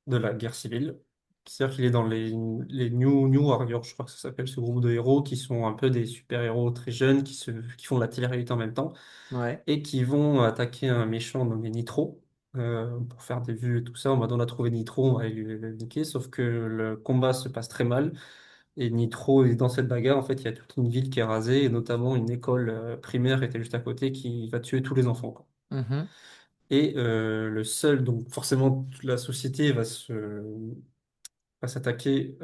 la guerre civile. C'est-à-dire qu'il est dans les New Warriors, je crois que ça s'appelle ce groupe de héros, qui sont un peu des super-héros très jeunes, qui font de la télé-réalité en même temps Ouais. et qui vont attaquer un méchant nommé Nitro pour faire des vues et tout ça. En mode on a trouvé Nitro, on va aller le niquer. Sauf que le combat se passe très mal et Nitro est dans cette bagarre. En fait, il y a toute une ville qui est rasée et notamment une école primaire était juste à côté qui va tuer tous les enfants, quoi. Mhm, Et le seul, donc forcément, toute la société va s'attaquer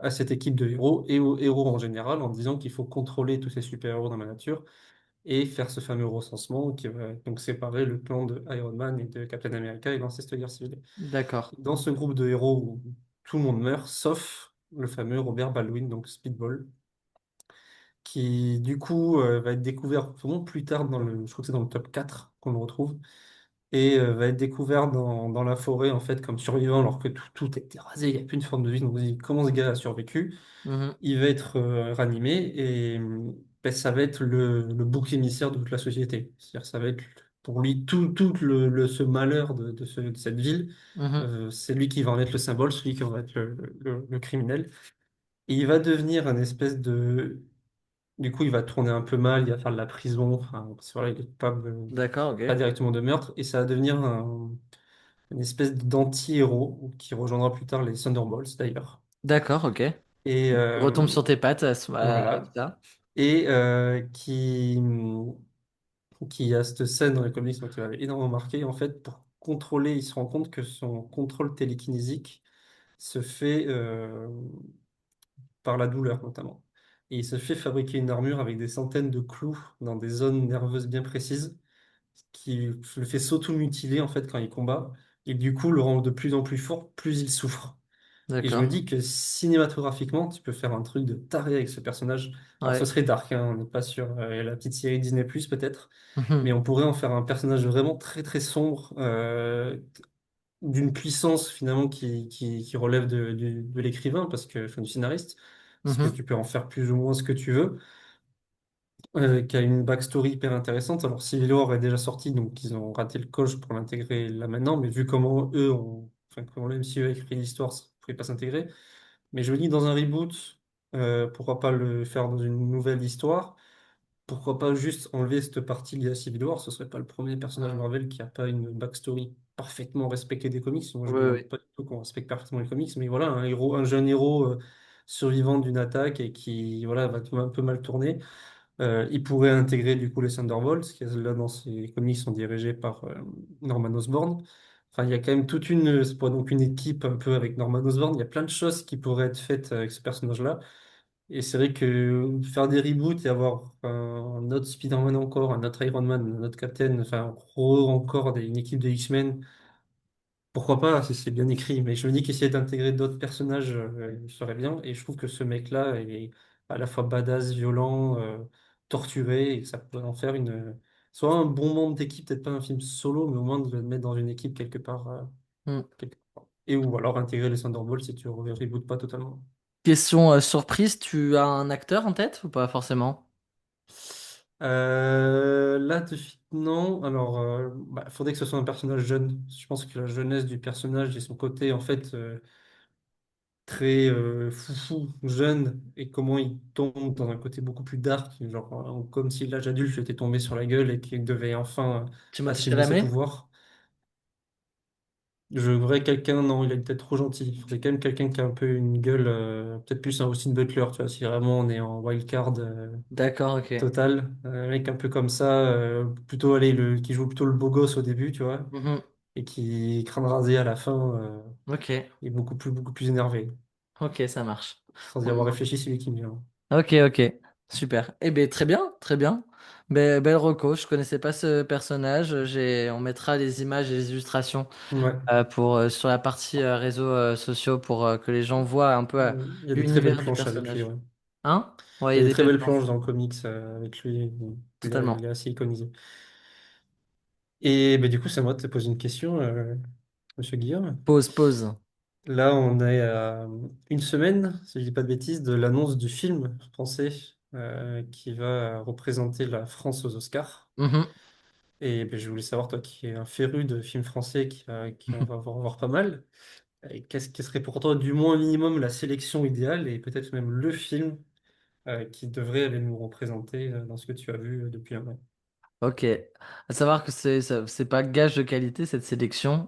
à cette équipe de héros et aux héros en général en disant qu'il faut contrôler tous ces super-héros dans la nature et faire ce fameux recensement qui va donc séparer le plan de Iron Man et de Captain America et lancer cette guerre civile. d'accord. Dans ce groupe de héros où tout le monde meurt, sauf le fameux Robert Baldwin, donc Speedball, qui du coup va être découvert vraiment plus tard je crois que c'est dans le top 4 qu'on le retrouve, et va être découvert dans la forêt en fait comme survivant alors que tout a été rasé, il n'y a plus de forme de vie, donc on se dit comment ce gars a survécu. Mhm, Il va être ranimé et ben, ça va être le bouc émissaire de toute la société. C'est-à-dire ça va être pour lui tout ce malheur de cette ville, mhm, c'est lui qui va en être le symbole, celui qui va être le criminel. Et il va devenir un espèce de... Du coup, il va tourner un peu mal, il va faire de la prison, enfin, parce que voilà, il n'est d'accord, pas ok. directement de meurtre, et ça va devenir une espèce d'anti-héros qui rejoindra plus tard les Thunderbolts d'ailleurs. D'accord, ok. Et Retombe sur tes pattes avec voilà. ça. et qui a cette scène dans les comics donc, qui m'avait énormément marqué. En fait, pour contrôler, il se rend compte que son contrôle télékinésique se fait par la douleur notamment. Et il se fait fabriquer une armure avec des centaines de clous dans des zones nerveuses bien précises, qui le fait s'auto-mutiler en fait quand il combat, et du coup le rend de plus en plus fort, plus il souffre. Et je me D'accord. dis que cinématographiquement, tu peux faire un truc de taré avec ce personnage. Alors ce Ouais. serait dark, hein, on n'est pas sur la petite série Disney+, peut-être, Mhm. mais on pourrait en faire un personnage vraiment très très sombre, d'une puissance finalement qui relève de l'écrivain, enfin, du scénariste, parce que Mhm. tu peux en faire plus ou moins ce que tu veux, qui a une backstory hyper intéressante. Alors Civil War est déjà sorti, donc ils ont raté le coche pour l'intégrer là maintenant, mais vu comment enfin comment le MCU a écrit l'histoire, ça ne pouvait pas s'intégrer. Mais je me dis, dans un reboot, pourquoi pas le faire dans une nouvelle histoire? Pourquoi pas juste enlever cette partie liée à Civil War? Ce serait pas le premier personnage Mhm. Marvel qui a pas une backstory parfaitement respectée des comics. Moi, je Oui, demande oui. pas du tout qu'on respecte parfaitement les comics, mais voilà, un héros, un jeune héros survivant d'une attaque et qui voilà, va un peu mal tourner. Il pourrait intégrer du coup les Thunderbolts, qui là dans ces comics sont dirigés par Norman Osborn. Enfin, il y a quand même c'est pas donc une équipe un peu avec Norman Osborn. Il y a plein de choses qui pourraient être faites avec ce personnage-là. Et c'est vrai que faire des reboots et avoir un autre Spider-Man encore, un autre Iron Man, un autre Captain, enfin encore une équipe de X-Men, pourquoi pas, si c'est bien écrit. Mais je me dis qu'essayer d'intégrer d'autres personnages serait bien. Et je trouve que ce mec-là est à la fois badass, violent, torturé, et que ça pourrait en faire soit un bon membre d'équipe, peut-être pas un film solo, mais au moins de le mettre dans une équipe quelque part. Mhm. Quelque part. Et ou alors intégrer les Thunderbolts si tu ne rebootes pas totalement. Question surprise, tu as un acteur en tête ou pas forcément? Là, de suite, non. Alors, faudrait que ce soit un personnage jeune. Je pense que la jeunesse du personnage et son côté, en fait, très foufou, jeune, et comment il tombe dans un côté beaucoup plus dark, genre comme si l'âge adulte lui était tombé sur la gueule et qu'il devait enfin Timothée assumer ses Chalamet? pouvoirs. Je voudrais quelqu'un, non, il a une tête trop gentille. Il faudrait quand même quelqu'un qui a un peu une gueule, peut-être plus un Austin Butler, tu vois, si vraiment on est en wildcard. D'accord, ok. Total, un mec un peu comme ça, plutôt allez, qui joue plutôt le beau gosse au début, tu vois, Mhm. et qui crâne rasé à la fin, Ok, est beaucoup plus énervé. ok, ça marche. Sans y avoir réfléchi, c'est lui qui me vient. Ok, ok, super. Eh bien, très bien, très bien. Belle reco, je connaissais pas ce personnage. On mettra les images et les illustrations Ouais. pour, sur la partie réseaux sociaux pour que les gens voient un peu Il y a des très belles l'univers du planches avec lui, personnage. ouais. Hein? Ouais, Il il y y a a des des très belles belles planches, planches dans le comics avec lui. Il totalement. est assez iconisé. Et du coup, c'est à moi de te poser une question, Monsieur Guillaume. Pause, pause. Là, on est à une semaine, si je dis pas de bêtises, de l'annonce du film français qui va représenter la France aux Oscars. Mhm. Et je voulais savoir, toi qui es un féru de films français, qui en va voir pas mal, et qu'est-ce qui serait pour toi du moins minimum la sélection idéale et peut-être même le film qui devrait aller nous représenter dans ce que tu as vu depuis un an? Ok. À savoir que c'est pas gage de qualité cette sélection.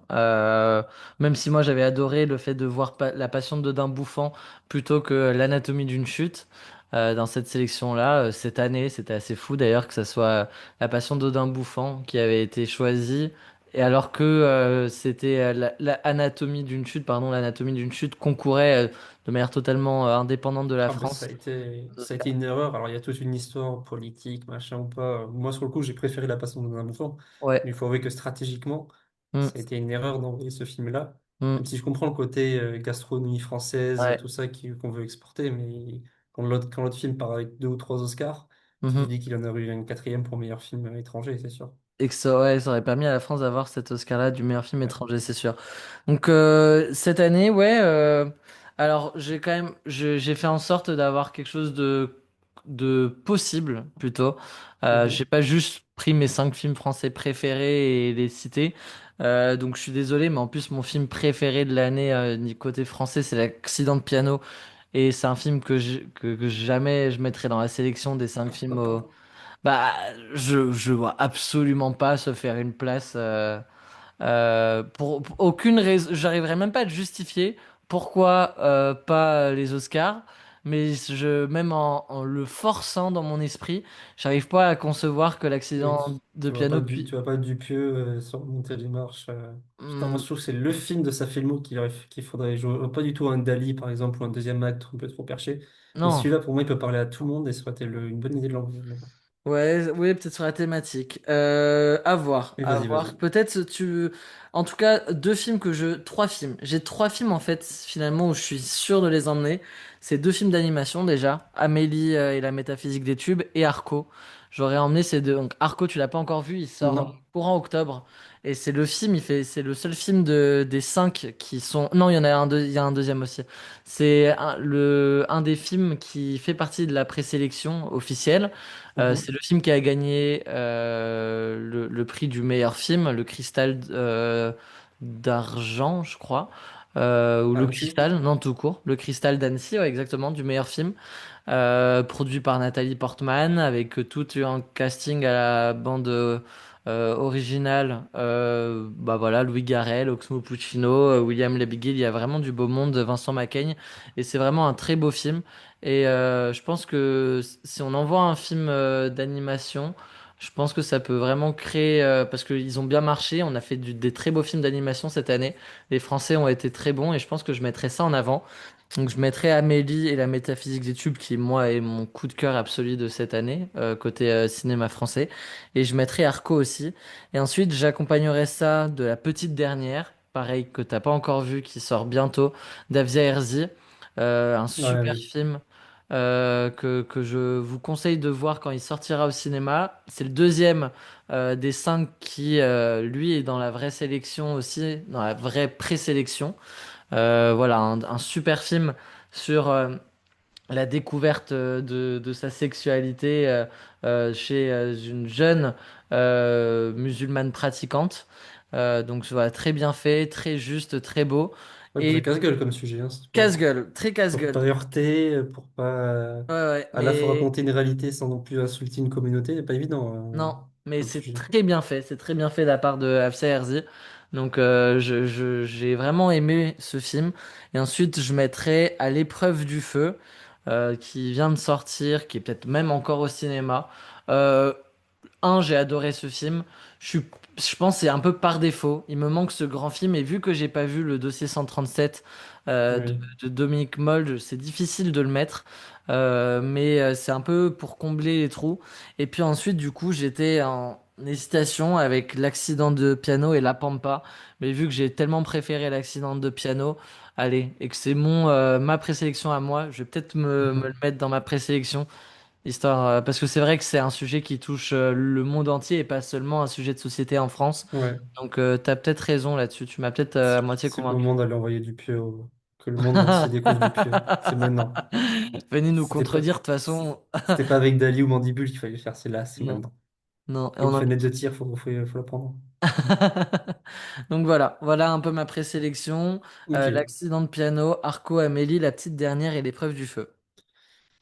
Même si moi j'avais adoré le fait de voir La Passion de Dodin Bouffant plutôt que l'Anatomie d'une chute dans cette sélection-là. Cette année, c'était assez fou d'ailleurs que ça soit La Passion de Dodin Bouffant qui avait été choisie. Et alors que c'était l'Anatomie d'une chute, pardon, l'Anatomie d'une chute concourait de manière totalement indépendante de la Ah bah, France. aux ça a été Oscars. une erreur. Alors, il y a toute une histoire politique, machin ou pas. Moi, sur le coup, j'ai préféré La Passion de un enfant. Ouais. Mais il faut avouer que stratégiquement, Mm, ça a été une erreur d'envoyer ce film-là. mm, Même si je comprends le côté gastronomie française, ouais. tout ça qu'on veut exporter. Mais quand l'autre film part avec deux ou trois Oscars, tu te Mhm. dis qu'il en aurait eu un quatrième pour meilleur film étranger, c'est sûr. Et que ça, ouais, ça aurait permis à la France d'avoir cet Oscar-là du meilleur film Ouais. étranger, c'est sûr. Donc cette année, ouais. Alors j'ai fait en sorte d'avoir quelque chose de possible plutôt. J'ai Mhm. pas juste pris mes 5 films français préférés et les citer. Donc je suis désolé, mais en plus mon film préféré de l'année du côté français, c'est L'Accident de piano. Et c'est un film que jamais je mettrai dans la sélection des 5 films. Pourquoi pas? Bah, je vois absolument pas se faire une place pour aucune raison. J'arriverai même pas à te justifier pourquoi pas les Oscars. mais même en le forçant dans mon esprit, j'arrive pas à concevoir que Oui, l'accident de piano puis. tu vois pas Dupieux sur monter les marches. Putain, moi, je trouve que c'est le film de sa filmo qu'il faudrait jouer. Pas du tout un Dali, par exemple, ou un deuxième acte un peu trop perché. Mais Non. celui-là, pour moi, il peut parler à tout le monde et ça aurait été une bonne idée de l'envoyer. Ouais, oui, peut-être sur la thématique. À voir, Mais à vas-y, voir. vas-y. Peut-être tu. En tout cas, trois films. J'ai trois films en fait, finalement, où je suis sûr de les emmener. C'est deux films d'animation déjà, Amélie et la métaphysique des tubes et Arco. J'aurais emmené ces deux. Donc Arco, tu l'as pas encore vu, il sort Non. courant octobre. Et c'est le film, c'est le seul film des cinq qui sont. Non, il y en a il y a un deuxième aussi. C'est un des films qui fait partie de la présélection officielle. C'est Mhm. le film qui a gagné le prix du meilleur film, le Cristal d'argent, je crois. Ou Ah, le ok. Cristal, non, tout court. Le Cristal d'Annecy, ouais, exactement, du meilleur film. Produit par Nathalie Portman, avec tout un casting à la bande originale. Bah voilà, Louis Garrel, Oxmo Puccino, William Labiguil, il y a vraiment du beau monde, Vincent Macaigne. Et c'est vraiment un très beau film. Et je pense que si on envoie un film d'animation, je pense que ça peut vraiment créer, parce qu'ils ont bien marché, on a fait des très beaux films d'animation cette année. Les Français ont été très bons et je pense que je mettrais ça en avant. Donc je mettrais Amélie et la métaphysique des tubes qui moi est mon coup de cœur absolu de cette année côté cinéma français et je mettrais Arco aussi et ensuite j'accompagnerais ça de la petite dernière pareil que t'as pas encore vu qui sort bientôt d'Avia Herzi, un Ouais, super oui. film que je vous conseille de voir quand il sortira au cinéma. C'est le deuxième des cinq qui lui est dans la vraie sélection aussi, dans la vraie présélection. Voilà, un super film sur la découverte de sa sexualité chez une jeune musulmane pratiquante. Donc voilà, très bien fait, très juste, très beau. Ouais, très Et casse-gueule comme sujet, hein, casse-gueule, très pour pas casse-gueule. heurter, pour pas Ouais, ouais, à la fois mais raconter une réalité sans non plus insulter une communauté, c'est pas évident non, mais comme c'est sujet. très bien fait, c'est très bien fait de la part de Afsa Herzi. Donc j'ai vraiment aimé ce film. Et ensuite, je mettrai À l'épreuve du feu, qui vient de sortir, qui est peut-être même encore au cinéma. Euh, j'ai adoré ce film. Je pense que c'est un peu par défaut. Il me manque ce grand film. Et vu que j'ai pas vu le dossier 137 Oui. de Dominique Moll, c'est difficile de le mettre. Mais c'est un peu pour combler les trous. Et puis ensuite, du coup, j'étais en hésitation avec l'accident de piano et La Pampa. Mais vu que j'ai tellement préféré l'accident de piano, allez, et que c'est ma présélection à moi, je vais peut-être me le Mhm. mettre dans ma présélection. Histoire, parce que c'est vrai que c'est un sujet qui touche le monde entier et pas seulement un sujet de société en France. Ouais. Donc, t'as peut-être raison là-dessus. Tu m'as peut-être à moitié C'est le convaincu. moment d'aller envoyer du pieu que le monde entier découvre du pieu. C'est maintenant. Venez nous C'était pas, contredire de toute façon. c'était pas avec Dali ou Mandibule qu'il fallait faire, c'est là, c'est Non, maintenant. non. Et Il y a on une en... fenêtre de tir, faut la prendre. Donc voilà un peu ma présélection. Ok. L'accident de piano, Arco, Amélie, la petite dernière et l'épreuve du feu.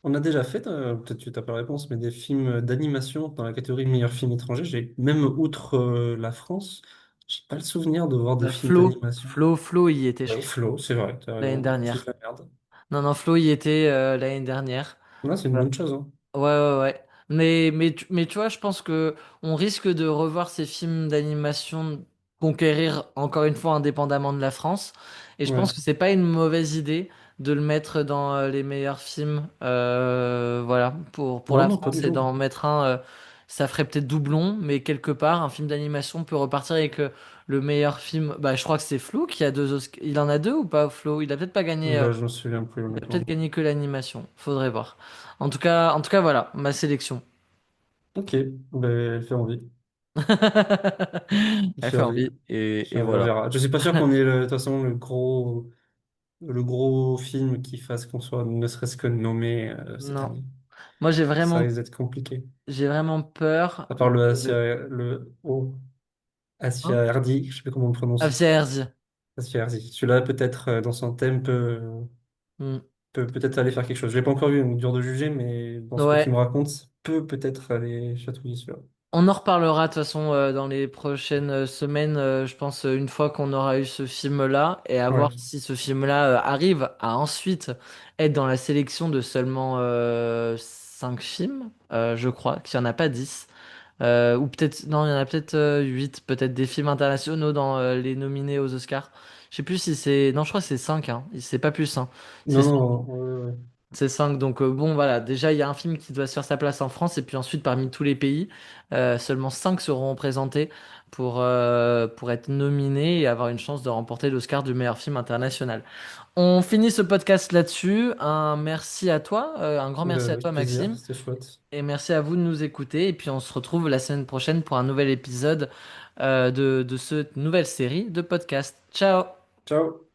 On a déjà fait, peut-être tu n'as pas la réponse, mais des films d'animation dans la catégorie meilleur film étranger. Même outre la France, j'ai pas le souvenir de voir de films d'animation. Flo y était, je Oui, crois, Flo, c'est vrai, tu as l'année raison. C'est de dernière. la merde. Non, non, Flo y était l'année dernière. Là, c'est une bonne chose, hein. Ouais, ouais, ouais. Mais tu vois, je pense que on risque de revoir ces films d'animation conquérir encore une fois indépendamment de la France. Et je pense Ouais. que c'est pas une mauvaise idée de le mettre dans les meilleurs films. Voilà, pour Non, la non, pas du France et tout. d'en mettre un. Ça ferait peut-être doublon, mais quelque part, un film d'animation peut repartir avec le meilleur film. Bah, je crois que c'est Flo qui a deux Oscars. Il en a deux ou pas, Flo? Il a peut-être pas gagné. Là, je me souviens plus, Il a peut-être honnêtement. gagné que l'animation. Faudrait voir. En tout cas, voilà, ma sélection. Ok, ben, elle fait envie. Elle Elle fait fait envie. envie et On voilà. verra. Je suis pas sûr qu'on ait, de toute façon, le gros film qui fasse qu'on soit ne serait-ce que nommé cette Non. année. Moi, Ça risque d'être compliqué. j'ai vraiment peur À part le de... Asia Hein? Hardy, je sais pas comment on le prononce. Afia Herzi. Asia Hardy. Celui-là, peut-être, dans son thème, Hmm. peut peut-être aller faire quelque chose. Je l'ai pas encore vu, donc dur de juger, mais dans ce que tu Ouais. me racontes, ça peut peut-être aller chatouiller celui-là. On en reparlera de toute façon dans les prochaines semaines, je pense, une fois qu'on aura eu ce film-là, et à voir Ouais. si ce film-là arrive à ensuite être dans la sélection de seulement 5 films, je crois, qu'il n'y en a pas 10. Ou peut-être, non, il y en a peut-être 8, peut-être des films internationaux dans les nominés aux Oscars. Je sais plus si c'est... Non, je crois que c'est 5, hein. C'est pas plus, hein. C'est Non, non, ouais, ouais. c'est 5, donc bon voilà, déjà il y a un film qui doit se faire sa place en France, et puis ensuite parmi tous les pays, seulement 5 seront présentés pour être nominés et avoir une chance de remporter l'Oscar du meilleur film international. On finit ce podcast là-dessus, un merci à toi, un grand merci à Avec toi plaisir, Maxime, c'était chouette. et merci à vous de nous écouter, et puis on se retrouve la semaine prochaine pour un nouvel épisode de cette nouvelle série de podcasts. Ciao! Ciao!